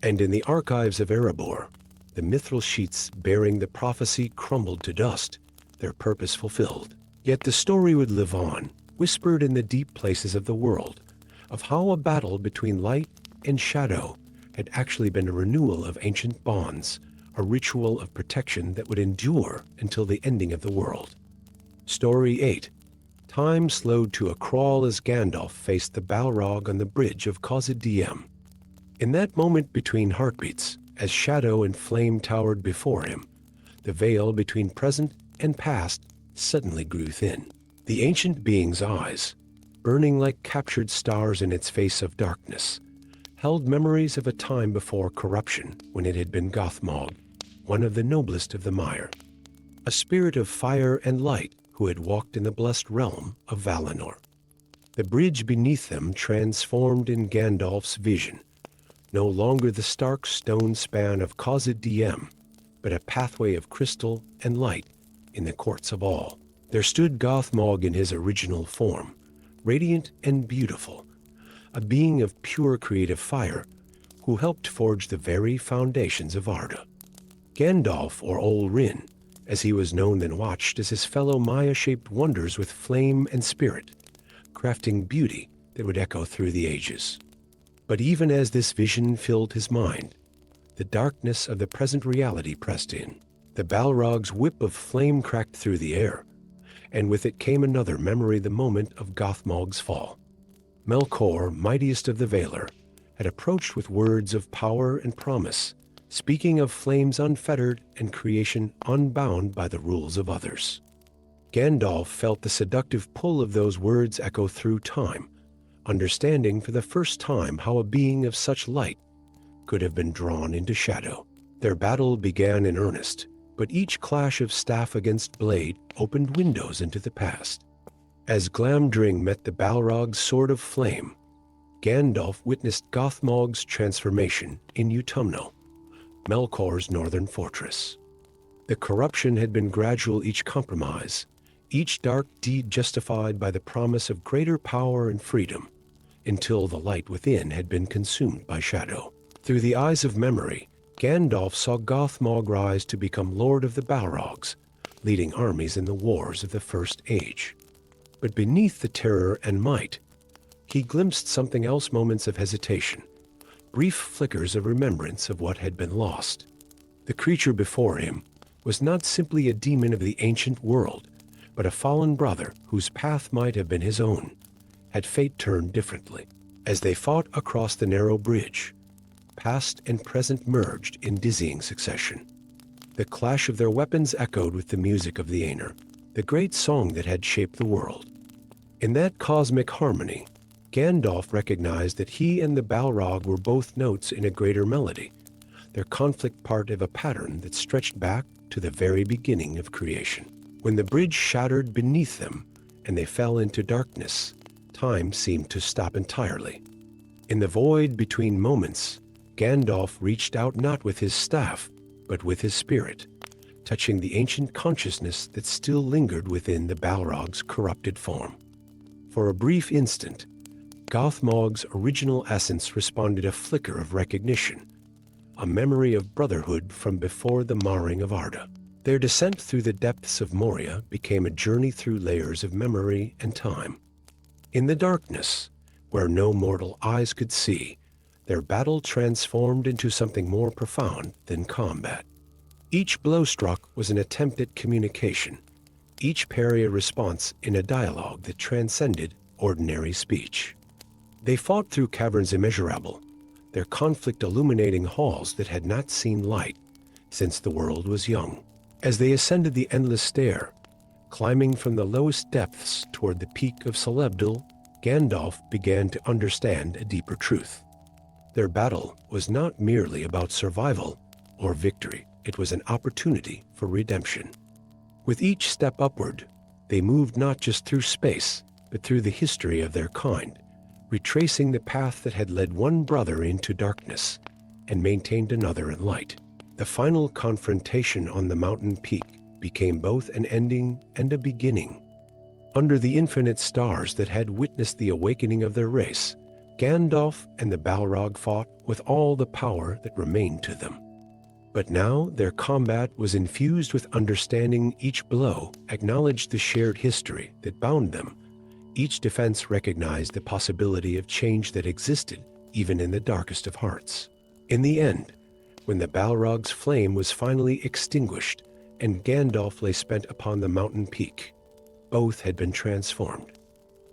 And in the archives of Erebor, the mithril sheets bearing the prophecy crumbled to dust, their purpose fulfilled. Yet the story would live on, whispered in the deep places of the world, of how a battle between light and shadow had actually been a renewal of ancient bonds, a ritual of protection that would endure until the ending of the world. Story 8. Time slowed to a crawl as Gandalf faced the Balrog on the bridge of Khazad-dûm. In that moment between heartbeats, as shadow and flame towered before him, the veil between present and past suddenly grew thin. The ancient being's eyes, burning like captured stars in its face of darkness, held memories of a time before corruption when it had been Gothmog, one of the noblest of the Mire, a spirit of fire and light who had walked in the blessed realm of Valinor. The bridge beneath them transformed in Gandalf's vision, no longer the stark stone span of Khazad-dûm, but a pathway of crystal and light in the courts of all. There stood Gothmog in his original form, radiant and beautiful, a being of pure creative fire who helped forge the very foundations of Arda. Gandalf, or Ol Rin, as he was known and watched as his fellow Maya-shaped wonders with flame and spirit, crafting beauty that would echo through the ages. But even as this vision filled his mind, the darkness of the present reality pressed in. The Balrog's whip of flame cracked through the air, and with it came another memory, the moment of Gothmog's fall. Melkor, mightiest of the Valar, had approached with words of power and promise, speaking of flames unfettered and creation unbound by the rules of others. Gandalf felt the seductive pull of those words echo through time, understanding for the first time how a being of such light could have been drawn into shadow. Their battle began in earnest, but each clash of staff against blade opened windows into the past. As Glamdring met the Balrog's sword of flame, Gandalf witnessed Gothmog's transformation in Utumno, Melkor's northern fortress. The corruption had been gradual, each compromise, each dark deed justified by the promise of greater power and freedom, until the light within had been consumed by shadow. Through the eyes of memory, Gandalf saw Gothmog rise to become Lord of the Balrogs, leading armies in the wars of the First Age. But beneath the terror and might, he glimpsed something else, moments of hesitation, brief flickers of remembrance of what had been lost. The creature before him was not simply a demon of the ancient world, but a fallen brother whose path might have been his own, had fate turned differently. As they fought across the narrow bridge, past and present merged in dizzying succession. The clash of their weapons echoed with the music of the Aenir, the great song that had shaped the world. In that cosmic harmony, Gandalf recognized that he and the Balrog were both notes in a greater melody, their conflict part of a pattern that stretched back to the very beginning of creation. When the bridge shattered beneath them and they fell into darkness, time seemed to stop entirely. In the void between moments, Gandalf reached out not with his staff, but with his spirit, touching the ancient consciousness that still lingered within the Balrog's corrupted form. For a brief instant, Gothmog's original essence responded a flicker of recognition, a memory of brotherhood from before the marring of Arda. Their descent through the depths of Moria became a journey through layers of memory and time. In the darkness, where no mortal eyes could see, their battle transformed into something more profound than combat. Each blow struck was an attempt at communication, each parry a response in a dialogue that transcended ordinary speech. They fought through caverns immeasurable, their conflict illuminating halls that had not seen light since the world was young. As they ascended the endless stair, climbing from the lowest depths toward the peak of Celebdil, Gandalf began to understand a deeper truth. Their battle was not merely about survival or victory, it was an opportunity for redemption. With each step upward, they moved not just through space, but through the history of their kind, retracing the path that had led one brother into darkness and maintained another in light. The final confrontation on the mountain peak became both an ending and a beginning. Under the infinite stars that had witnessed the awakening of their race, Gandalf and the Balrog fought with all the power that remained to them. But now their combat was infused with understanding. Each blow acknowledged the shared history that bound them. Each defense recognized the possibility of change that existed even in the darkest of hearts. In the end, when the Balrog's flame was finally extinguished and Gandalf lay spent upon the mountain peak, both had been transformed.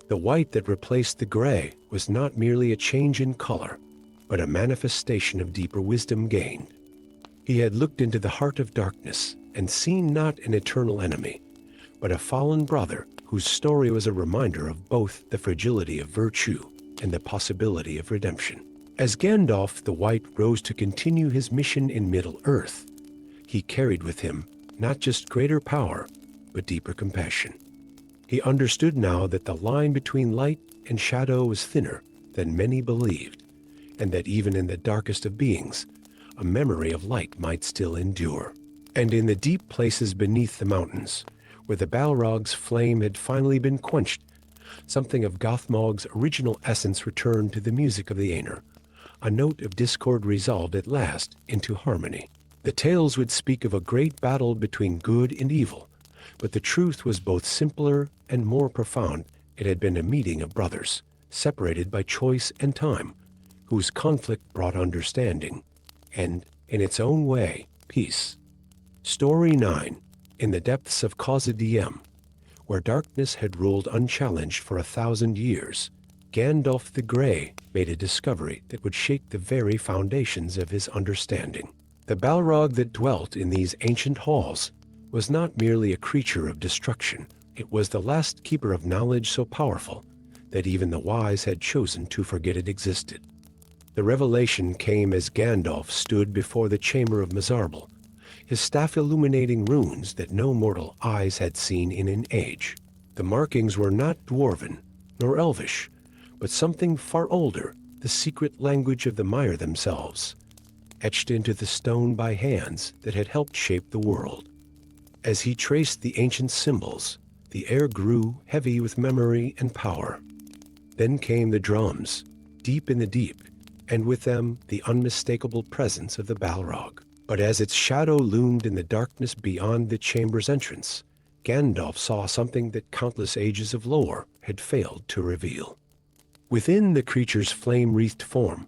The white that replaced the gray was not merely a change in color, but a manifestation of deeper wisdom gained. He had looked into the heart of darkness and seen not an eternal enemy, but a fallen brother whose story was a reminder of both the fragility of virtue and the possibility of redemption. As Gandalf the White rose to continue his mission in Middle-earth, he carried with him not just greater power, but deeper compassion. He understood now that the line between light and shadow was thinner than many believed, and that even in the darkest of beings, a memory of light might still endure. And in the deep places beneath the mountains, where the Balrog's flame had finally been quenched, something of Gothmog's original essence returned to the music of the Aenir. A note of discord resolved at last into harmony. The tales would speak of a great battle between good and evil, but the truth was both simpler and more profound. It had been a meeting of brothers, separated by choice and time, whose conflict brought understanding, and, in its own way, peace. Story 9. In the depths of Khazad-dûm, where darkness had ruled unchallenged for 1,000 years, Gandalf the Grey made a discovery that would shake the very foundations of his understanding. The Balrog that dwelt in these ancient halls was not merely a creature of destruction. It was the last keeper of knowledge so powerful that even the wise had chosen to forget it existed. The revelation came as Gandalf stood before the chamber of Mizarble, his staff illuminating runes that no mortal eyes had seen in an age. The markings were not dwarven nor elvish, but something far older, the secret language of the Mire themselves, etched into the stone by hands that had helped shape the world. As he traced the ancient symbols, the air grew heavy with memory and power. Then came the drums, deep in the deep, and with them the unmistakable presence of the Balrog. But as its shadow loomed in the darkness beyond the chamber's entrance, Gandalf saw something that countless ages of lore had failed to reveal. Within the creature's flame-wreathed form,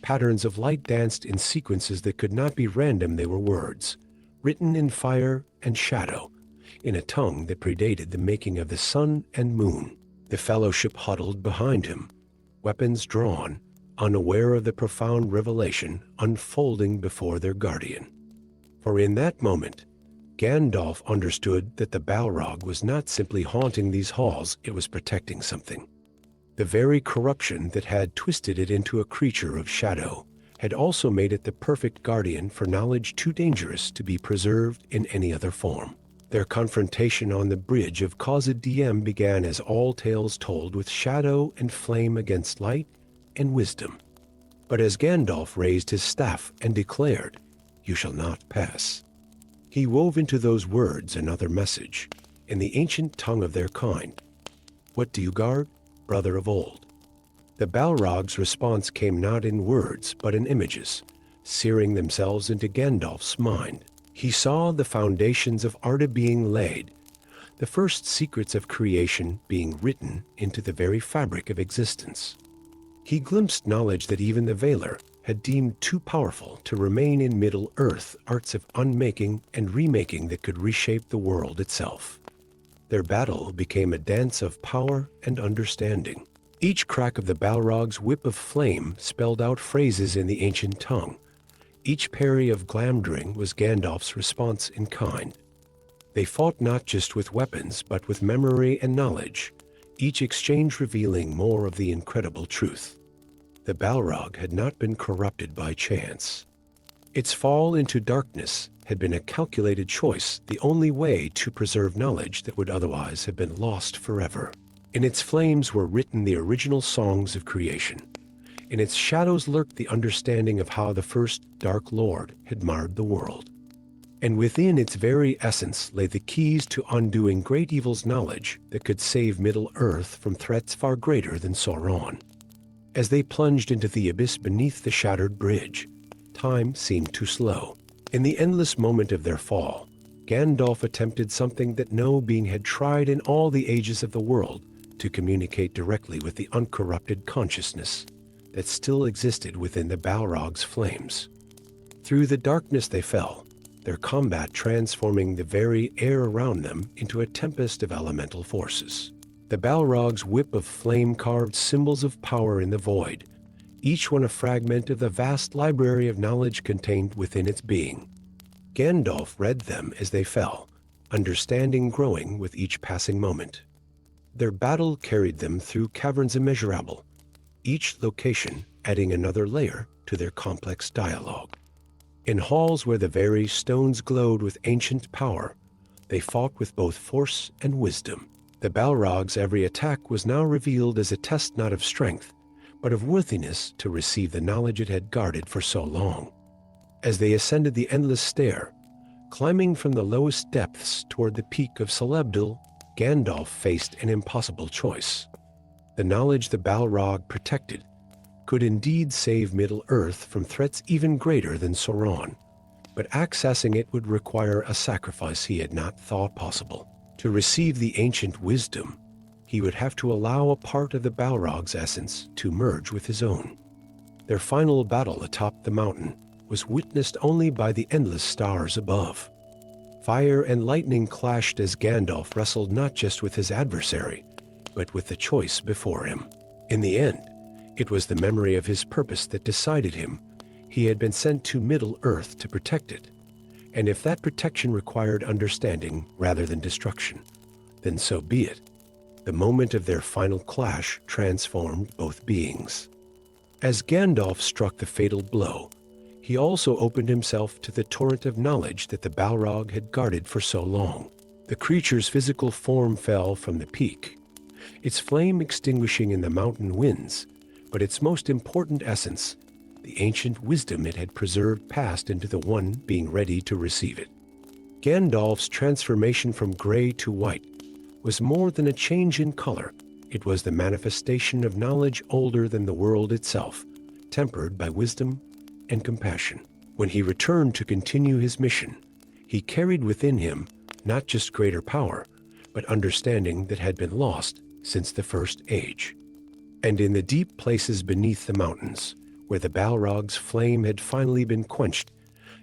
patterns of light danced in sequences that could not be random. They were words, written in fire and shadow, in a tongue that predated the making of the sun and moon. The Fellowship huddled behind him, weapons drawn, unaware of the profound revelation unfolding before their guardian. For in that moment, Gandalf understood that the Balrog was not simply haunting these halls, it was protecting something. The very corruption that had twisted it into a creature of shadow had also made it the perfect guardian for knowledge too dangerous to be preserved in any other form. Their confrontation on the bridge of Khazad-dûm began as all tales told with shadow and flame against light and wisdom. But as Gandalf raised his staff and declared, "You shall not pass," he wove into those words another message, in the ancient tongue of their kind. "What do you guard, brother of old?" The Balrog's response came not in words but in images, searing themselves into Gandalf's mind. He saw the foundations of Arda being laid, the first secrets of creation being written into the very fabric of existence. He glimpsed knowledge that even the Valar had deemed too powerful to remain in Middle-earth, arts of unmaking and remaking that could reshape the world itself. Their battle became a dance of power and understanding. Each crack of the Balrog's whip of flame spelled out phrases in the ancient tongue. Each parry of Glamdring was Gandalf's response in kind. They fought not just with weapons, but with memory and knowledge, each exchange revealing more of the incredible truth. The Balrog had not been corrupted by chance. Its fall into darkness had been a calculated choice, the only way to preserve knowledge that would otherwise have been lost forever. In its flames were written the original songs of creation. In its shadows lurked the understanding of how the first Dark Lord had marred the world. And within its very essence lay the keys to undoing great evil's knowledge that could save Middle-earth from threats far greater than Sauron. As they plunged into the abyss beneath the shattered bridge, time seemed too slow. In the endless moment of their fall, Gandalf attempted something that no being had tried in all the ages of the world, to communicate directly with the uncorrupted consciousness that still existed within the Balrog's flames. Through the darkness they fell, their combat transforming the very air around them into a tempest of elemental forces. The Balrog's whip of flame carved symbols of power in the void, each one a fragment of the vast library of knowledge contained within its being. Gandalf read them as they fell, understanding growing with each passing moment. Their battle carried them through caverns immeasurable, each location adding another layer to their complex dialogue. In halls where the very stones glowed with ancient power, they fought with both force and wisdom. The Balrog's every attack was now revealed as a test not of strength, but of worthiness to receive the knowledge it had guarded for so long. As they ascended the endless stair, climbing from the lowest depths toward the peak of Celebdil, Gandalf faced an impossible choice. The knowledge the Balrog protected could indeed save Middle-earth from threats even greater than Sauron, but accessing it would require a sacrifice he had not thought possible. To receive the ancient wisdom, he would have to allow a part of the Balrog's essence to merge with his own. Their final battle atop the mountain was witnessed only by the endless stars above. Fire and lightning clashed as Gandalf wrestled not just with his adversary, but with the choice before him. In the end, it was the memory of his purpose that decided him. He had been sent to Middle-earth to protect it, and if that protection required understanding rather than destruction, then so be it. The moment of their final clash transformed both beings. As Gandalf struck the fatal blow, he also opened himself to the torrent of knowledge that the Balrog had guarded for so long. The creature's physical form fell from the peak, its flame extinguishing in the mountain winds, but its most important essence, the ancient wisdom it had preserved, passed into the one being ready to receive it. Gandalf's transformation from gray to white was more than a change in color. It was the manifestation of knowledge older than the world itself, tempered by wisdom and compassion. When he returned to continue his mission, he carried within him not just greater power, but understanding that had been lost since the First Age. And in the deep places beneath the mountains, where the Balrog's flame had finally been quenched,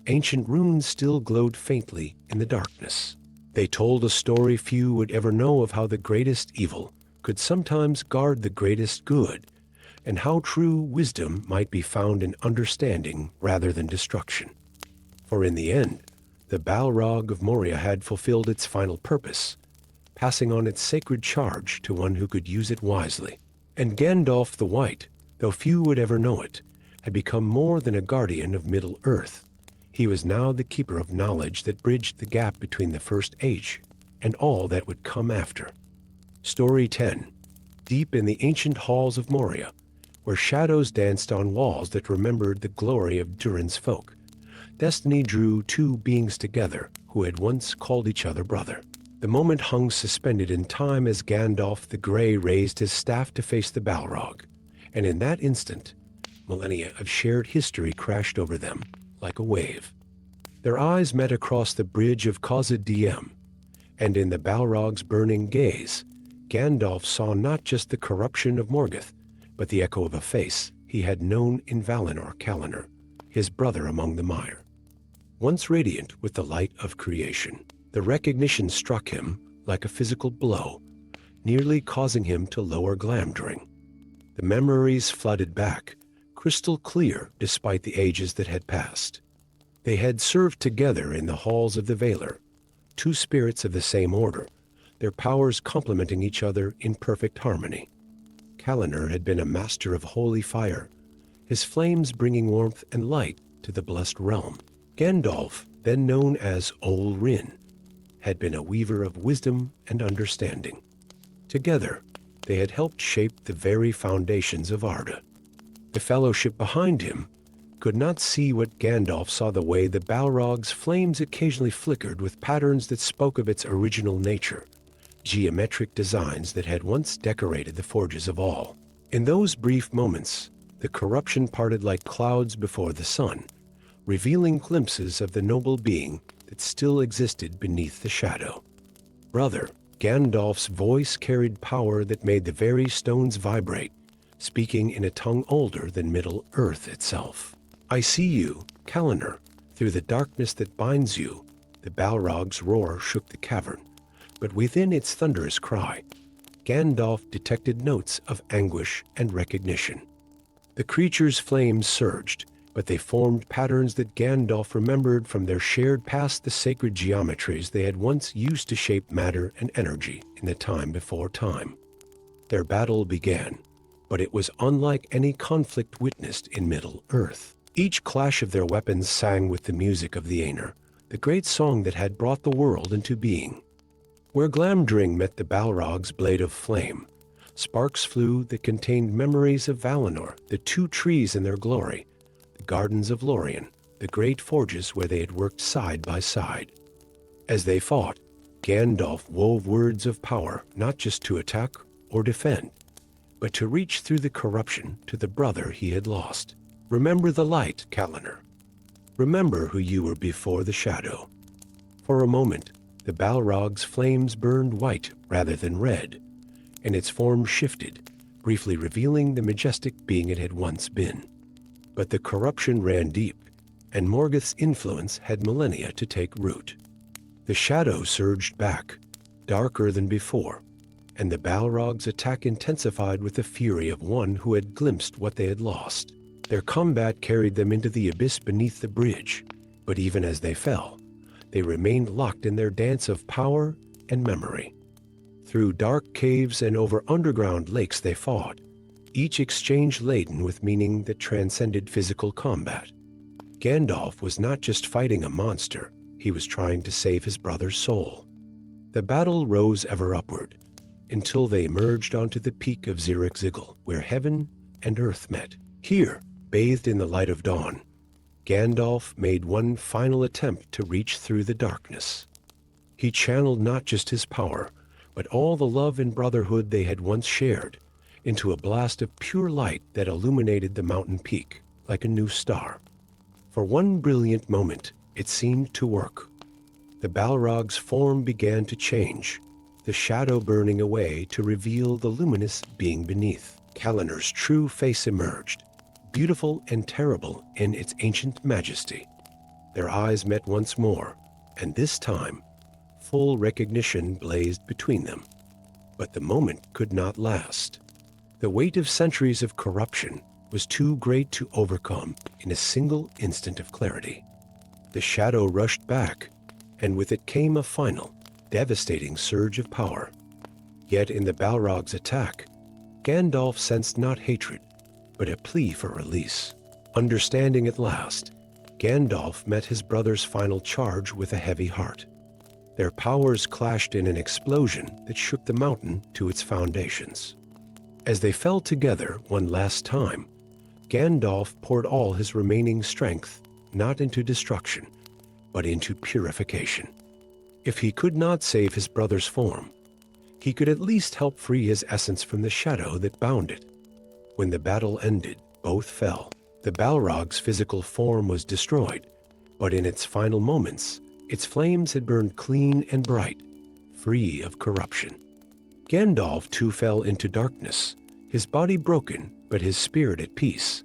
ancient runes still glowed faintly in the darkness. They told a story few would ever know of how the greatest evil could sometimes guard the greatest good, and how true wisdom might be found in understanding rather than destruction. For in the end, the Balrog of Moria had fulfilled its final purpose, passing on its sacred charge to one who could use it wisely. And Gandalf the White, though few would ever know it, had become more than a guardian of Middle-earth. He was now the keeper of knowledge that bridged the gap between the First Age and all that would come after. Story 10. Deep in the ancient halls of Moria, where shadows danced on walls that remembered the glory of Durin's folk, destiny drew two beings together who had once called each other brother. The moment hung suspended in time as Gandalf the Grey raised his staff to face the Balrog, and in that instant, millennia of shared history crashed over them like a wave. Their eyes met across the bridge of Khazad-dûm, and in the Balrog's burning gaze, Gandalf saw not just the corruption of Morgoth, but the echo of a face he had known in Valinor Calanar, his brother among the mire. Once radiant with the light of creation, the recognition struck him like a physical blow, nearly causing him to lower Glamdring. The memories flooded back, crystal clear despite the ages that had passed. They had served together in the halls of the Valar, two spirits of the same order, their powers complementing each other in perfect harmony. Calanar had been a master of holy fire, his flames bringing warmth and light to the blessed realm. Gandalf, then known as Ol Rin, had been a weaver of wisdom and understanding. Together, they had helped shape the very foundations of Arda. The fellowship behind him could not see what Gandalf saw, the way the Balrog's flames occasionally flickered with patterns that spoke of its original nature, geometric designs that had once decorated the forges of all. In those brief moments, the corruption parted like clouds before the sun, revealing glimpses of the noble being that still existed beneath the shadow. Brother, Gandalf's voice carried power that made the very stones vibrate, speaking in a tongue older than Middle-earth itself. I see you, Calanar, through the darkness that binds you. The Balrog's roar shook the cavern, but within its thunderous cry, Gandalf detected notes of anguish and recognition. The creature's flames surged, but they formed patterns that Gandalf remembered from their shared past, the sacred geometries they had once used to shape matter and energy in the time before time. Their battle began, but it was unlike any conflict witnessed in Middle-earth. Each clash of their weapons sang with the music of the Aenir, the great song that had brought the world into being. Where Glamdring met the Balrog's blade of flame, sparks flew that contained memories of Valinor, the two trees in their glory, the gardens of Lorien, the great forges where they had worked side by side. As they fought, Gandalf wove words of power, not just to attack or defend, but to reach through the corruption to the brother he had lost. Remember the light, Calanar. Remember who you were before the shadow. For a moment, the Balrog's flames burned white rather than red, and its form shifted, briefly revealing the majestic being it had once been. But the corruption ran deep, and Morgoth's influence had millennia to take root. The shadow surged back, darker than before, and the Balrog's attack intensified with the fury of one who had glimpsed what they had lost. Their combat carried them into the abyss beneath the bridge, but even as they fell, they remained locked in their dance of power and memory. Through dark caves and over underground lakes they fought, each exchange laden with meaning that transcended physical combat. Gandalf was not just fighting a monster, he was trying to save his brother's soul. The battle rose ever upward, until they emerged onto the peak of Zirakzigil, where heaven and earth met. Here, bathed in the light of dawn, Gandalf made one final attempt to reach through the darkness. He channeled not just his power, but all the love and brotherhood they had once shared, into a blast of pure light that illuminated the mountain peak like a new star. For one brilliant moment, it seemed to work. The Balrog's form began to change, the shadow burning away to reveal the luminous being beneath. Calanar's true face emerged, beautiful and terrible in its ancient majesty. Their eyes met once more, and this time, full recognition blazed between them. But the moment could not last. The weight of centuries of corruption was too great to overcome in a single instant of clarity. The shadow rushed back, and with it came a final, devastating surge of power. Yet in the Balrog's attack, Gandalf sensed not hatred, but a plea for release. Understanding at last, Gandalf met his brother's final charge with a heavy heart. Their powers clashed in an explosion that shook the mountain to its foundations. As they fell together one last time, Gandalf poured all his remaining strength not into destruction, but into purification. If he could not save his brother's form, he could at least help free his essence from the shadow that bound it. When the battle ended, both fell. The Balrog's physical form was destroyed, but in its final moments, its flames had burned clean and bright, free of corruption. Gandalf too fell into darkness, his body broken, but his spirit at peace,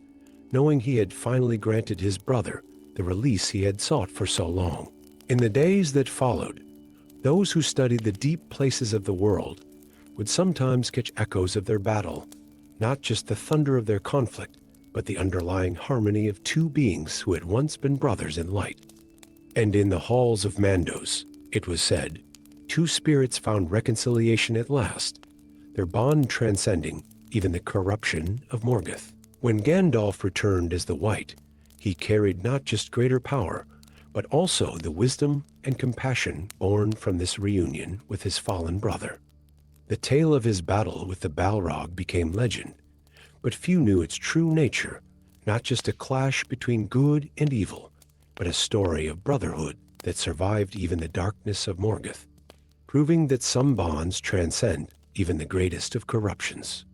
knowing he had finally granted his brother the release he had sought for so long. In the days that followed, those who studied the deep places of the world would sometimes catch echoes of their battle, not just the thunder of their conflict, but the underlying harmony of two beings who had once been brothers in light. And in the halls of Mandos, it was said, two spirits found reconciliation at last, their bond transcending even the corruption of Morgoth. When Gandalf returned as the White, he carried not just greater power, but also the wisdom and compassion born from this reunion with his fallen brother. The tale of his battle with the Balrog became legend, but few knew its true nature, not just a clash between good and evil, but a story of brotherhood that survived even the darkness of Morgoth, proving that some bonds transcend even the greatest of corruptions.